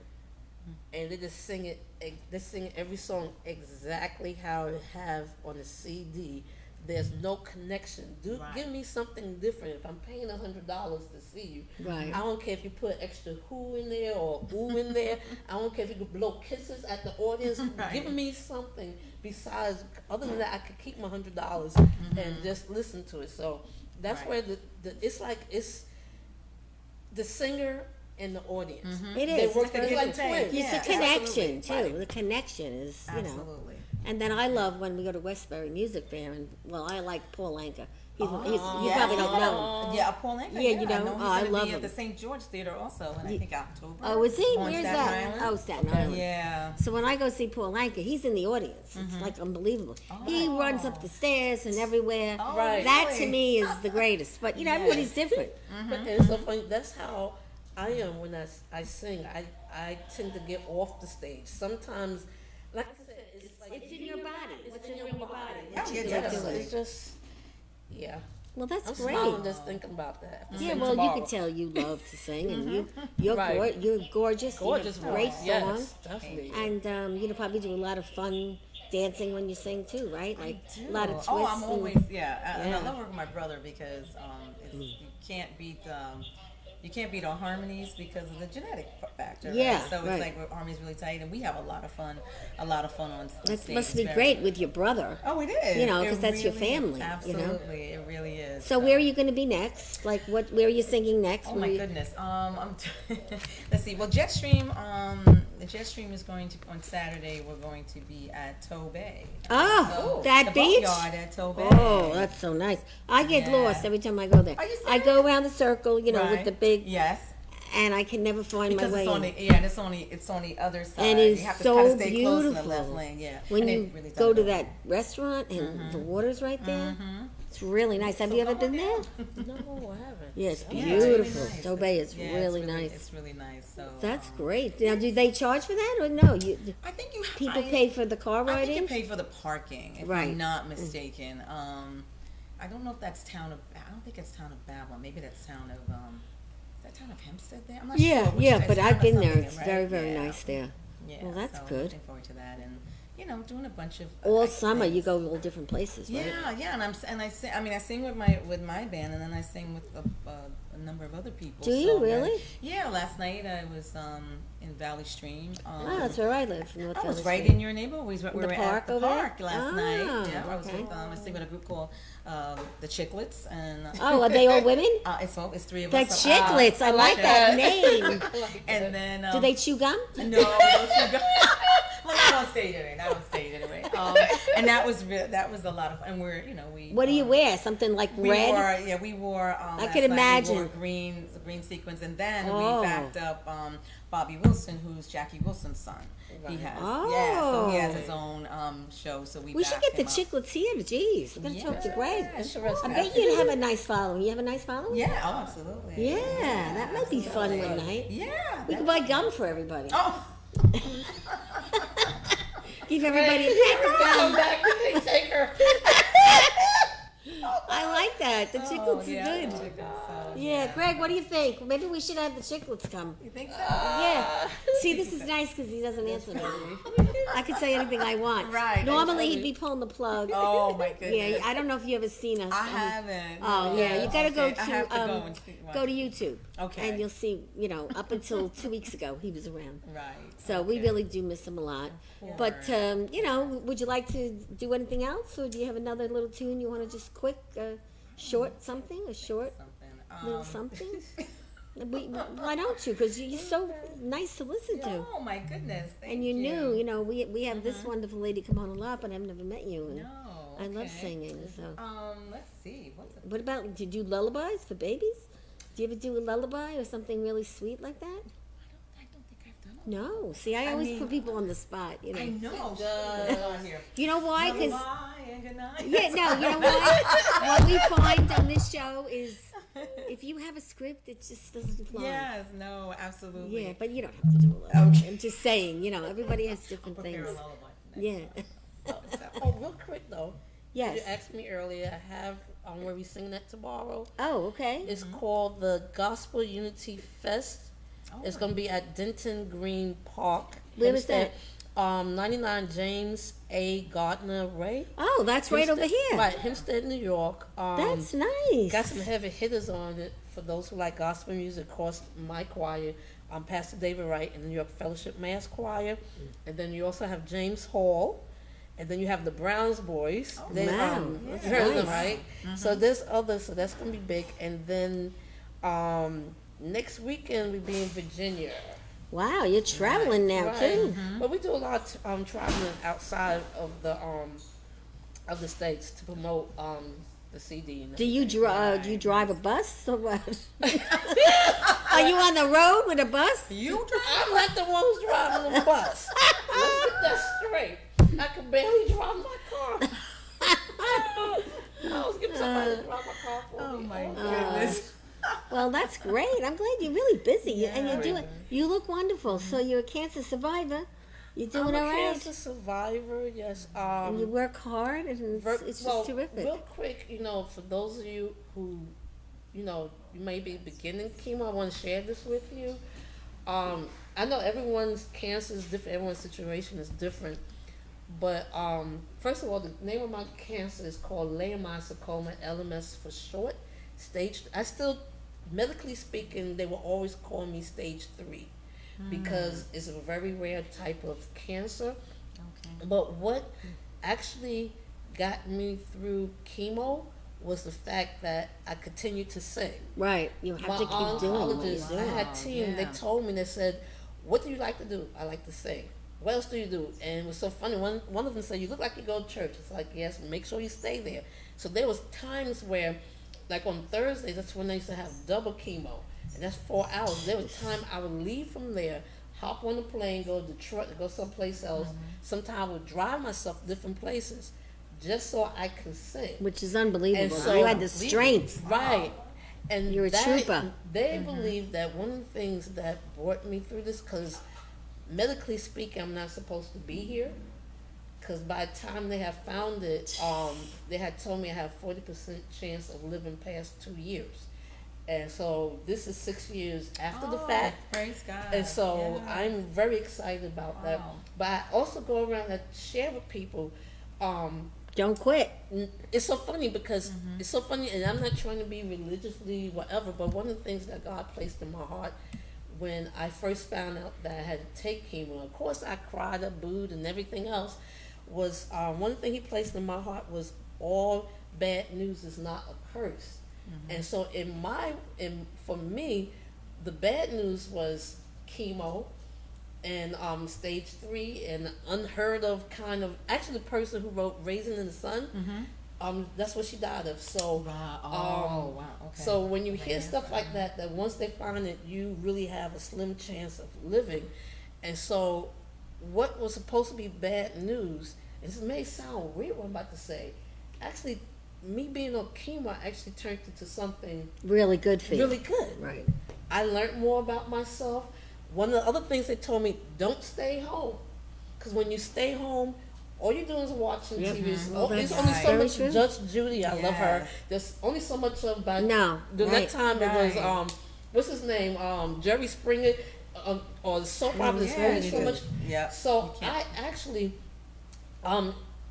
and they just sing it. They sing every song exactly how it have on the CD. There's no connection. Give me something different. If I'm paying $100 to see you, I don't care if you put extra who in there or ooh in there. I don't care if you could blow kisses at the audience. Give me something besides. Other than that, I could keep my $100 and just listen to it. So that's where it's the singer and the audience. It is. They work together like twins. It's a connection too. The connection is, Absolutely. And then I love when we go to Westbury Music Fair, and I like Paul Anka. You probably don't know him. Yeah, Paul Anka. Yeah, you know. I I love him. him. At the St. George Theater also, in I think October. Oh, is he? On Where's Staten that? Island. Oh, Staten Island. Yeah. So when I go see Paul Anka, he's in the audience. It's like unbelievable. He runs up the stairs and everywhere. That to me is the greatest. But everybody's different. But it's so funny. That's how I am when I sing. I tend to get off the stage. Sometimes, like I said, It's in your body. It's in your body. It's just, Well, that's I'm great. smiling just thinking about that. Yeah, well, you can tell you love to sing, and you're you're gorgeous. Gorgeous you have great voice. song, Yes, definitely. and you probably do a lot of fun dancing when you sing too, right? Like a lot of twists. Oh, I'm always and I love working with my brother because you can't beat our harmonies because of the genetic factor. Yeah, right? So it's like our harmonies really tight, and we have a lot of fun on That stage. must be great with your brother. Oh, it is. Because that's your family. Absolutely, it really is. So where are you going to be next? Like, where are you singing next? Oh my goodness. Let's see. Well, Jetstream. The Jetstream is going to on Saturday. We're going to be at Toe Bay. Oh, that the beach. Boatyard at Toe Bay. Oh, that's so nice. I get lost every time I go there. Are you I go around the circle, with the big. Yes. And I can never find my way. It's on the other side. And it's you have to so kind of stay beautiful. close in the left lane. Yeah. When and you really go to that restaurant and the water's right there, it's really nice. Have you ever been there? No, I haven't. Yeah, it's Yeah, beautiful. it's really nice. Toe Bay is really nice. It's really nice. So That's great. Now, do they charge for that or no? I think People pay for the car I think riding? you pay for the parking, if I'm not mistaken. I don't know if that's I don't think it's town of Babylon. Maybe that's town of is that town of Hempstead there? I'm not sure. But I've been there. It's right? very, very nice there. Yeah. Well, that's so good. Looking forward to that, and doing a bunch of All summer, you go all different places, right? Yeah, and I sing. I mean, I sing with my band, and then I sing with a number of other people. Do you really? Yeah. Last night I was in Valley Stream. That's where I live. North I was Valley right Stream. in your neighborhood. We were The at park the over there? park last night. Yeah, I was okay. with I sing with a group called the Chicklets, and Oh, are they all women? it's three of The us. Chicklets. I like that name. And then Do they chew gum? No, we don't chew gum. Well, not on stage anyway. Not on stage anyway. And that was a lot of fun. And we're, we. What do you wear? Something like We red? we wore. I last could night we wore imagine. green sequins, and then Oh. we backed up Bobby Wilson, who's Jackie Wilson's son. He has, so he has his own show. So We should get the chiclets here. Jeez, we're gonna talk to Gregg. Sure is. I bet you'd have a nice following. You have a nice following? Yeah, oh, absolutely. Yeah, that might be fun one night. Yeah. We can buy gum for everybody. Oh. Give everybody a pack of Come gum. back, we can take her. I like that. The chiclets are good. So, Yeah, Gregg, what do you think? Maybe we should have the chiclets come. You think so? Yeah. See, this is nice because he doesn't answer me. I can say anything I want. Right. Normally he'd be pulling the plug. Oh my goodness. Yeah, I don't know if you ever seen us. I haven't. Oh yeah, you gotta go Okay, to, I have to go and see one. go to YouTube. Okay. And you'll see, up until 2 weeks ago he was around. Right. So we really do miss him a lot. But would you like to do anything else, or do you have another little tune you want to just quick, short something, a short little something? Why don't you? Because you're so nice to listen to. Oh my goodness. Thank And you knew, we have this wonderful lady come on a lot, but I've never met you. And No. I love okay. singing. So, Let's see. what about? Do you do lullabies for babies? Do you ever do a lullaby or something really sweet like that? I don't think I've done No. See, I always put people on the spot. I know. Here. You know why? Because Bye and good night. yeah, no. You know why? What we find on this show is if you have a script, it just doesn't fly. Yes. No. Absolutely. Yeah, but you don't have to do a lullaby. Okay. I'm just saying. Everybody has different Prepare things. a lullaby. Yeah. Oh, real quick though. Yes. You asked me earlier. I have where we sing that tomorrow. Oh, okay. It's called the Gospel Unity Fest. It's going to be at Denton Green Park. Where is that? 99 James A. Gardner Ray. Oh, that's right over here. Right, Hempstead, New York. That's nice. Got some heavy hitters on it for those who like gospel music. Of course, my choir, Pastor David Wright in the New York Fellowship Mass Choir. And then you also have James Hall. And then you have the Browns Boys. Oh, They, wow. you heard of them, Nice. right? So there's others, so that's going to be big. And then next weekend we'll be in Virginia. Wow, you're traveling now Right. too. But we do a lot of traveling outside of the states to promote the CD. And Do you everything. drive a bus or what? Are you on the road with a bus? You drive? I'm not the one who's driving the bus. Let's get that straight. I can barely drive my car. I was giving somebody to drive my car for Oh me. my goodness. Well, that's great. I'm glad you're really busy and you're Yeah. doing. You look wonderful. So you're a cancer survivor. You're I'm doing a all right. cancer survivor, yes. And you work hard, and it's just terrific. Real quick, for those of you who, you may be beginning chemo, I want to share this with you. I know everyone's cancer is different, everyone's situation is different. But first of all, the name of my cancer is called leiomyosarcoma, LMS for short. Medically speaking, they will always call me stage 3 because it's a very rare type of cancer. Okay. But what actually got me through chemo was the fact that I continued to sing. Right. You have My to keep doing what you're oncologist, I doing. had a team, they yeah. told me, they said, what do you like to do? I like to sing. What else do you do? And it was so funny. One of them said, you look like you go to church. It's like, yes, make sure you stay there. So there was times where, like on Thursdays, that's when they used to have double chemo. And that's 4 hours. There was time I would leave from there, hop on the plane, go to Detroit, go someplace else. Sometimes I would drive myself different places just so I could sing. Which is unbelievable. And so- You had the strength. Right. And You're a trooper. They believe that one of the things that brought me through this, because medically speaking, I'm not supposed to be here. Because by the time they have found it, they had told me I have 40% chance of living past 2 years. And so this is 6 years after the fact. Praise God. And so Yeah. I'm very excited about that. Wow. But I also go around and share with people. Don't quit. It's so funny because it's so funny, and I'm not trying to be religiously whatever, but one of the things that God placed in my heart when I first found out that I had to take chemo, of course I cried, I booed, and everything else, was one thing He placed in my heart was all bad news is not a curse. And so for me, the bad news was chemo, and stage 3, and unheard of kind of, actually the person who wrote Raisin in the Sun, that's what she died of. So Wow. Wow. Okay. so when you hear stuff like that, that once they find it, you really have a slim chance of living. And so what was supposed to be bad news, and this may sound weird what I'm about to say, actually me being on chemo actually turned into something Really good for you. really good. Right. I learned more about myself. One of the other things they told me, don't stay home. Because when you stay home, all you're doing is watching TV. Well, There's that's only so very much true. Judge Judy. I love her. Yes. There's only so much of by No, the right. next time it was Right. what's his name? Jerry Springer or the soap opera. There's Yeah, only you so much. just- yeah, So you can't. I actually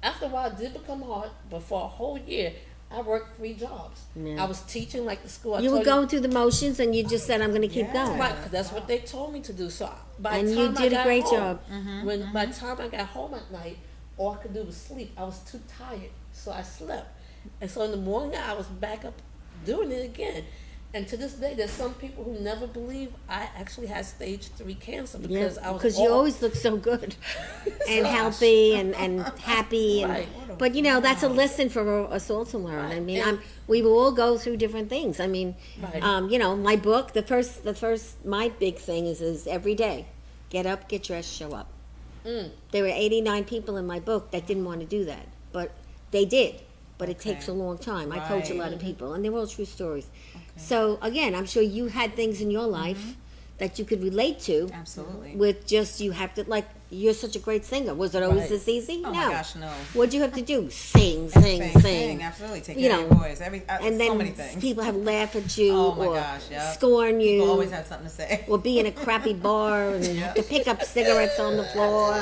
after a while it did become hard, but for a whole year I worked 3 jobs. Yeah. I was teaching like the school. I You were told going through the motions, and you just said, "I'm going to keep Yeah. going." Right, 'cause that's what they told me to do. So by And the you time I did a got great home, job. When by the time I got home at night, all I could do was sleep. I was too tired, so I slept. And so in the morning, I was back up doing it again. And to this day, there's some people who never believe I actually had stage 3 cancer Yeah, because I was because you always look so good and healthy and happy. And, Right. But you know, that's a lesson for us all to learn. I Right. mean, And- we will all go through different things. I mean, Right. you know, my book, the first, my big thing is every day, get up, get dressed, show up. There were 89 people in my book that didn't want to do that, but they did. But it takes a long time. I coach a lot of people, and they're all true stories. So again, I'm sure you had things in your life that you could relate to. Absolutely. With just you have to, like, you're such a great singer. Was it always Right. this easy? Oh no. my gosh, no. What'd you have to do? Sing, sing. Absolutely. Take You care of know, your voice. And then so many things. people have laugh at you Oh my or gosh, yeah. scorn you. People always have something to say. Or be in a crappy bar and have to pick up cigarettes on the floor.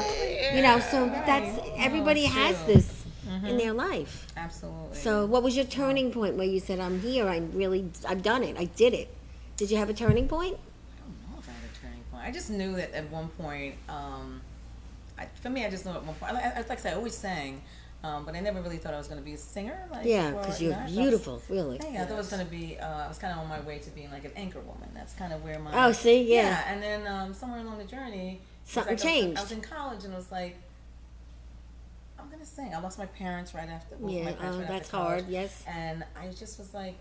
You know, so that's everybody it's has true. this in their life. Absolutely. So what was your turning point where you said, I'm here, I've done it, I did it? Did you have a turning point? I don't know if I had a turning point. I just knew that at one point, for me, I just knew at one point, like I said, I always sang, but I never really thought I was going to be a singer. Like, Yeah, before, because you you're know, I thought- beautiful, really. Yeah, I thought it was going to be, I was kind of on my way to being like an anchor woman. That's kind of where my... Oh, see, yeah. And then somewhere along the journey... it was Something like changed. I was in college and it was like, I'm going to sing. I lost my parents right after... both Yeah, my parents right that's after college. hard, yes. And I just was like,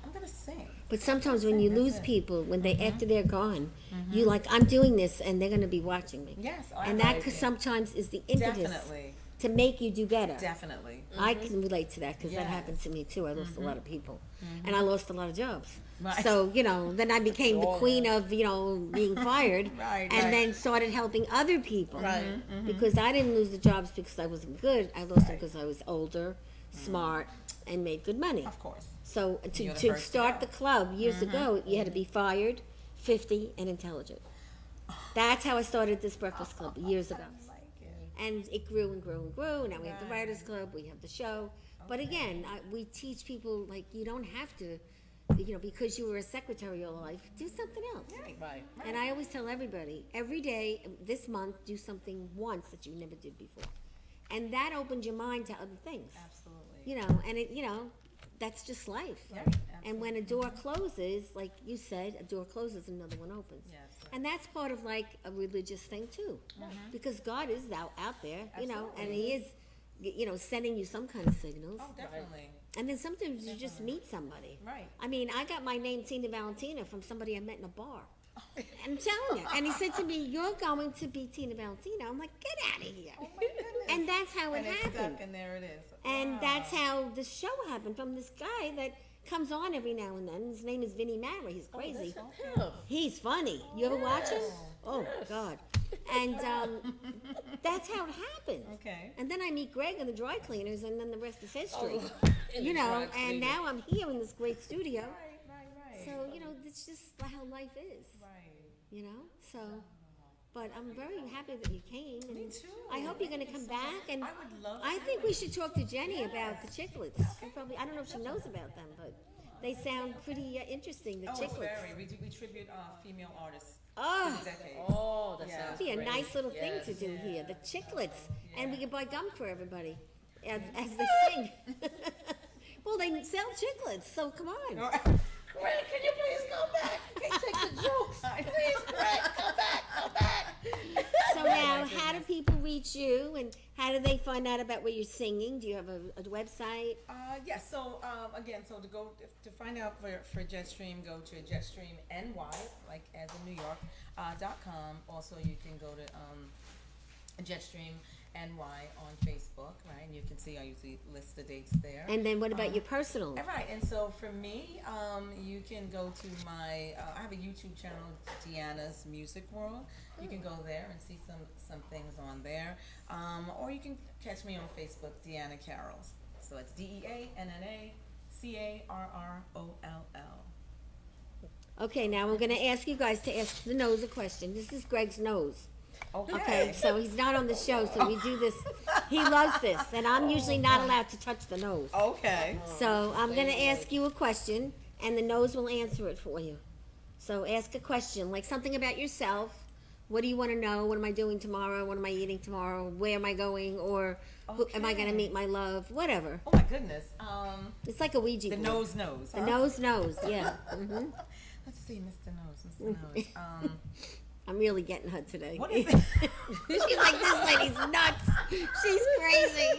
I'm going to sing. But sometimes when you That's lose it. people, when they after they're gone, you like, I'm doing this and they're going to be watching me. Yes. And that sometimes is the impetus Definitely. to make you do better. Definitely. I can relate to that because that Yes. happened to me too. I lost a lot of people, and I lost a lot jobs. Right. So you know, then I became the queen of being fired, Right, and right. then started helping other people. Right. Because I didn't lose the jobs because I wasn't good. I lost them because I was older, smart, and made good money. Of course. So You're the to first to start go. the club years ago, you had to be fired, 50, and intelligent. That's how I started this Breakfast Club years ago. Like it. And it grew and grew and grew. Now we have the Writers Club, we have the show. But again, we teach people, like, you don't have to, because you were a secretary all life, do something else. Right. And I always tell everybody, every day, this month, do something once that you never did before. And that opens your mind to other things. Absolutely. And that's just life. Yeah, And when a door closes, like you said, a door closes, another one opens. Yes. And that's part of like a religious thing too. Because God is out there, and Absolutely. He is, sending you some kind of signals. Oh, definitely. And then sometimes you just meet somebody. Right. I mean, I got my name Tina Valentina from somebody I met in a bar. I'm telling you. And he said to me, "You're going to be Tina Valentina." I'm like, "Get out of here." Oh my goodness. And that's how it And it's happened. stuck, and there it is. And Wow. that's how the show happened, from this guy that comes on every now and then. His name is Vinnie Mara. He's crazy. Yeah. He's funny. You ever watch him? Oh, God. And that's how it happened. Okay. And then I meet Gregg in the dry cleaners, and then the rest is history. In You the know, dry and cleaner. now I'm here in this great studio. Right. So, it's just how life is, Right. So, but I'm very happy that you came. And Me too. I hope you're going to come back. And I would love I to. think we should talk to Jenny about the chiclets. I don't know if she knows about them, but they sound pretty interesting, the Oh, it's chiclets. very. We tribute female artists. Oh, For decades. Oh, that Yeah. sounds be a great. nice little thing Yes. to do here, the chiclets. And we can buy gum for everybody as they sing. Well, they sell chiclets, so come on. Greg, can you please go back? Can't take the jokes. Please, Greg, come back. So now, how do people reach you, and how do they find out about what you're singing? Do you have a website? Yes. So again, so to find out for Jetstream, go to Jetstream NY, like as in New York, .com. Also, you can go to Jetstream NY on Facebook, right? And you can see I usually list the dates there. And then what about your personal? All right, and so for me, you can go to my. I have a YouTube channel, Deanna's Music World. You can go there and see some things on there, or you can catch me on Facebook, Deanna Carroll. So it's DeannaCarroll. Okay, now I'm going to ask you guys to ask the nose a question. This is Gregg's nose. Okay, so he's not on the show, so we do this. He loves this, and I'm usually not allowed to touch the nose. Okay. So I'm going to ask you a question, and the nose will answer it for you. So ask a question, like something about yourself. What do you want to know? What am I doing tomorrow? What am I eating tomorrow? Where am I going? Or am I going to meet my love? Whatever. Oh my goodness. It's like a Ouija The board. nose knows. The nose knows, yeah. Let's see, Mr. Nose. I'm really getting her today. What is it? She's like, this lady's nuts. She's crazy.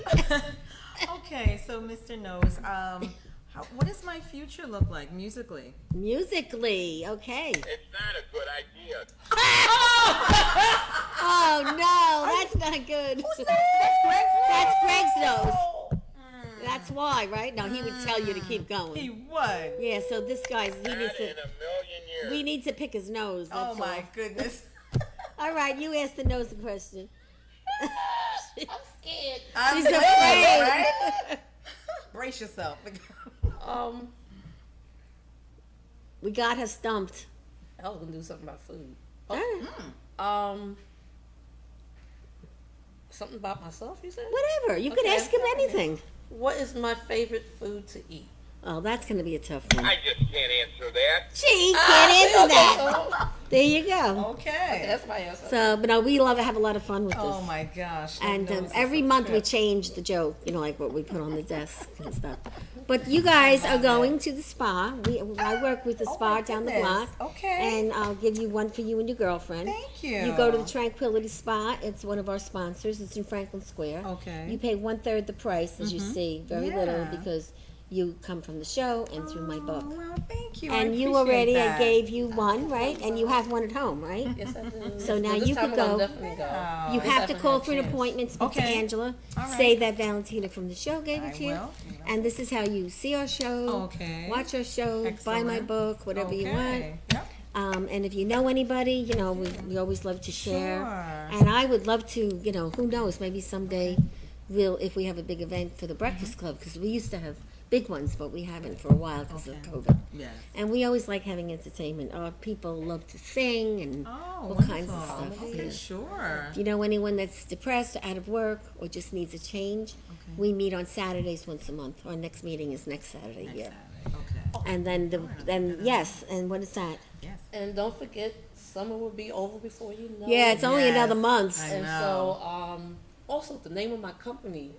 Okay, so Mr. Nose, what does my future look like musically? Musically, okay. It's not a good idea. Oh no, that's not good. Who's nose? That's Gregg's nose. That's why, right? No, he would tell you to keep going. He would. Yeah, so this guy's, he Not needs in to, a million years. we need to pick his nose. That's Oh my all. goodness. All right, you ask the nose a question. I'm scared. She's scared, afraid. right? Brace yourself. We got her stumped. I was gonna do something about food. Ah, Something about myself, you said? whatever, you could Okay. ask him anything. What is my favorite food to eat? Oh, that's going to be a tough one. I just can't answer that. She can't answer that. So, There you go. Okay. that's my answer. So, but no, we have a lot of fun with this. Oh my gosh. And That nose is every a month we trip. change the joke, like what we put on the desk and stuff. But you guys are going to the spa. I work with the Oh, spa my down the goodness. block. Okay. And I'll give you one for you and your girlfriend. Thank you. You go to the Tranquility Spa. It's one of our sponsors. It's in Franklin Square. Okay. You pay 1/3 the price, as you see. Very little Yeah. because you come from the show and through my book. Oh, well, thank you. And I you appreciate already, that. I gave you one, right? And you have one at home, right? Yes, I do. So now this you time could I'm gonna go. definitely go. Oh, You Yes, have I to haven't call had a for an chance. appointment, speak to Okay. Angela, All right. say that Valentina from the show gave it I to you. will. And this is how you see our show, Okay. watch our show, buy my Excellent. book, whatever you want. Okay. Yep. And if you know anybody, we always love to share. Sure. And I would love to, who knows, maybe someday if we have a big event for the Breakfast Mm-hmm. Club, because we used to have big ones, but we haven't for a while because of Okay. COVID. Yes. And we always like having entertainment. Our people love to sing and Oh, all wonderful. kinds of stuff. Okay, yeah. sure. If you know anyone that's depressed, out of work, or just needs a change, we meet on Saturdays once a month. Our next meeting is next Saturday Next here. Saturday. Okay. And then yes, and what is that? Yes. And don't forget, summer will be over before you know Yeah, it. it's only Yes. another month. I And know. so, also the name of my company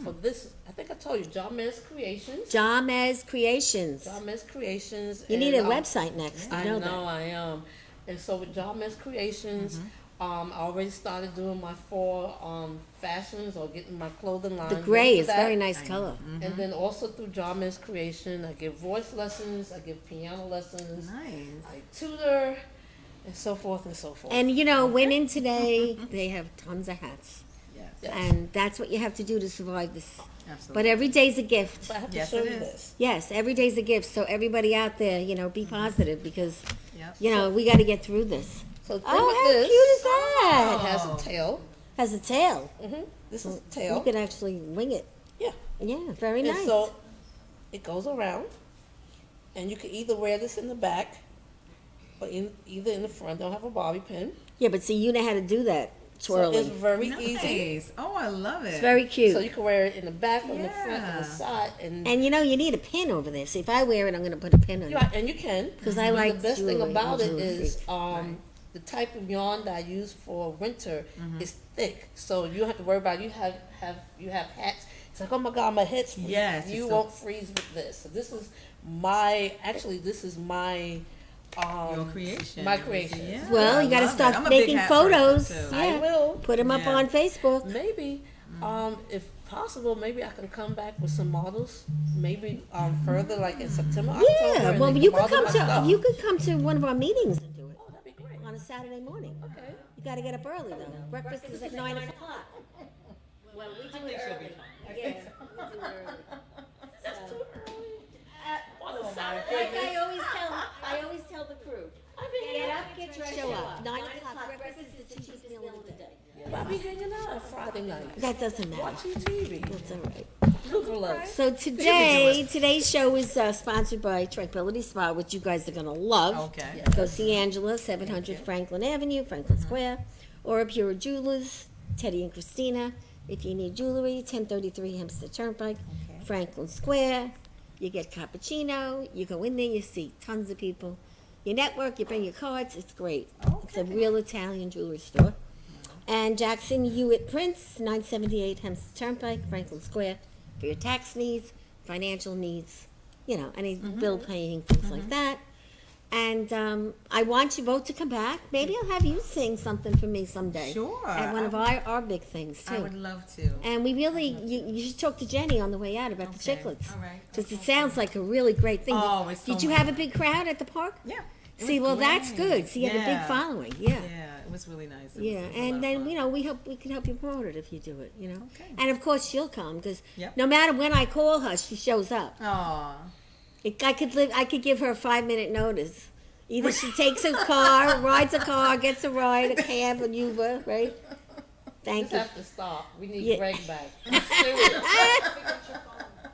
for this, I think I told you, Jamez Creations. Jamez Creations. Jamez Creations. You need a and, website next. I You know know I am. And so with Jamez Creations, I already started doing my 4 fashions or getting my clothing line. that. The ready gray for is that. very nice color. And then also through Jamez Creation, I give voice lessons, I give piano lessons, Nice. I tutor, and so forth and so forth. And women today, they have tons of hats. Yes. Yes. And that's what you have to do to survive this. Absolutely. But every day's a gift. But I have to Yes, show it you is. this. Yes, every day's a gift. So everybody out there, be positive because, Yep. we got to get through this. So the thing Oh, with how this, cute is that? it has a tail. Has a tail. This is the You tail. could actually wing it. Yeah. Yeah, very And nice. so it goes around, and you can either wear this in the back, or either in the front. Don't have a bobby pin. Yeah, but see, you know how to do that So twirling. it's very easy. Nice. Oh, I love it. It's very cute. So you can wear it in the back, on the front, on Yeah. the side, and And you need a pin over there. See, if I wear it, I'm going to put a pin on you, it. and you can. 'Cause I But like the best thing jewelry. about I'm it a jewelry is freak. the type of yarn that I use for winter is thick, so you don't have to worry about. You have hats. It's like, oh my God, my head's freezing. Yes, You it's won't freeze with this. So this is my Your creation. My creation. Yeah, Well, I you got to love it. start I'm a big making hat person, photos. too. I Yeah. will. Put them up Yeah. on Facebook. Maybe, if possible, maybe I can come back with some models. Maybe further, like in September, October. Yeah. and Well, they you can could model come my to stuff. one of our meetings and do it Oh, that'd be great. on a Saturday morning. Okay. You got to get up early though. Breakfast is at 9:00. Well, we do it early. Yeah, we do it early. That's too early. On a Like Saturday. I always tell the crew. Get up, get dressed, show up. 9:00. Breakfast is the cheapest meal of the day. I'll be hanging out Friday night. That doesn't matter. Watching TV. That's all right. Look, So today's show is sponsored by Tranquility Spa, which you guys are gonna love. Okay. Go see Angela, 700 Franklin Avenue, Franklin Square, or Pure Jewelers, Teddy and Christina. If you need jewelry, 1033 Hempstead Turnpike, Franklin Square. You get cappuccino. You go in there, you see tons of people. You network, you bring your cards. It's great. It's a real Italian jewelry store. And Jackson Hewitt Prince, 978 Hempstead Turnpike, Franklin Square, for your tax needs, financial needs, any bill paying, things like that. And I want you both to come back. Maybe I'll have you sing something for me someday. Sure. At one of our big things, too. I would love to. And we really, you should talk to Jenny on the way out about the Okay. chiclets. All right. Because it sounds like a really great thing. Oh, it's so Did you much have a fun. big crowd at the park? Yeah. it See, was well, that's great. good. So you have a big Yeah. following. Yeah. Yeah, it was really nice. It Yeah, was a lot and of then fun. we can help you promote it if you do it. Okay. And of course she'll come because Yep. no matter when I call her, she shows up. Aw. I could give her a 5-minute notice. Either she takes a car, rides a car, gets a ride, a cab, an Uber, right? Thank Just you. have to stop. We need Yeah. Gregg back. I'm serious.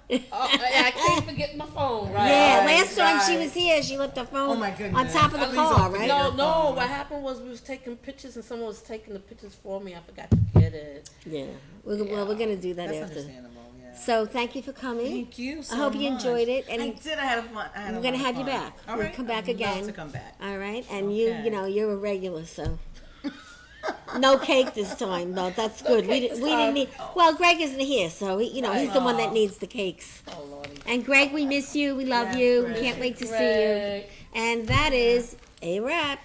I can't forget my phone, right? Yeah, Right, last time she right. was here, she left her phone Oh my on goodness. top of the Please car, don't right? forget No, your no. phone. What happened was we was taking pictures and someone was taking the pictures for me. I forgot to get it. Yeah. Well, we're gonna do that That's after. understandable, yeah. So thank you for coming. Thank you so I hope you much. enjoyed it, and I did. I had fun. I had we're a gonna lot of have you fun. back. All You'll right. come back I'd love again. to come back. All right, and Okay. you're a regular, so no cake this time. No, that's good. We didn't need. Well, Gregg isn't here, so he's the one that needs the cakes. Oh lordy. And Gregg, we miss you. We love Yes, you. We Gregg. can't wait to see you. Gregg. And that is a wrap.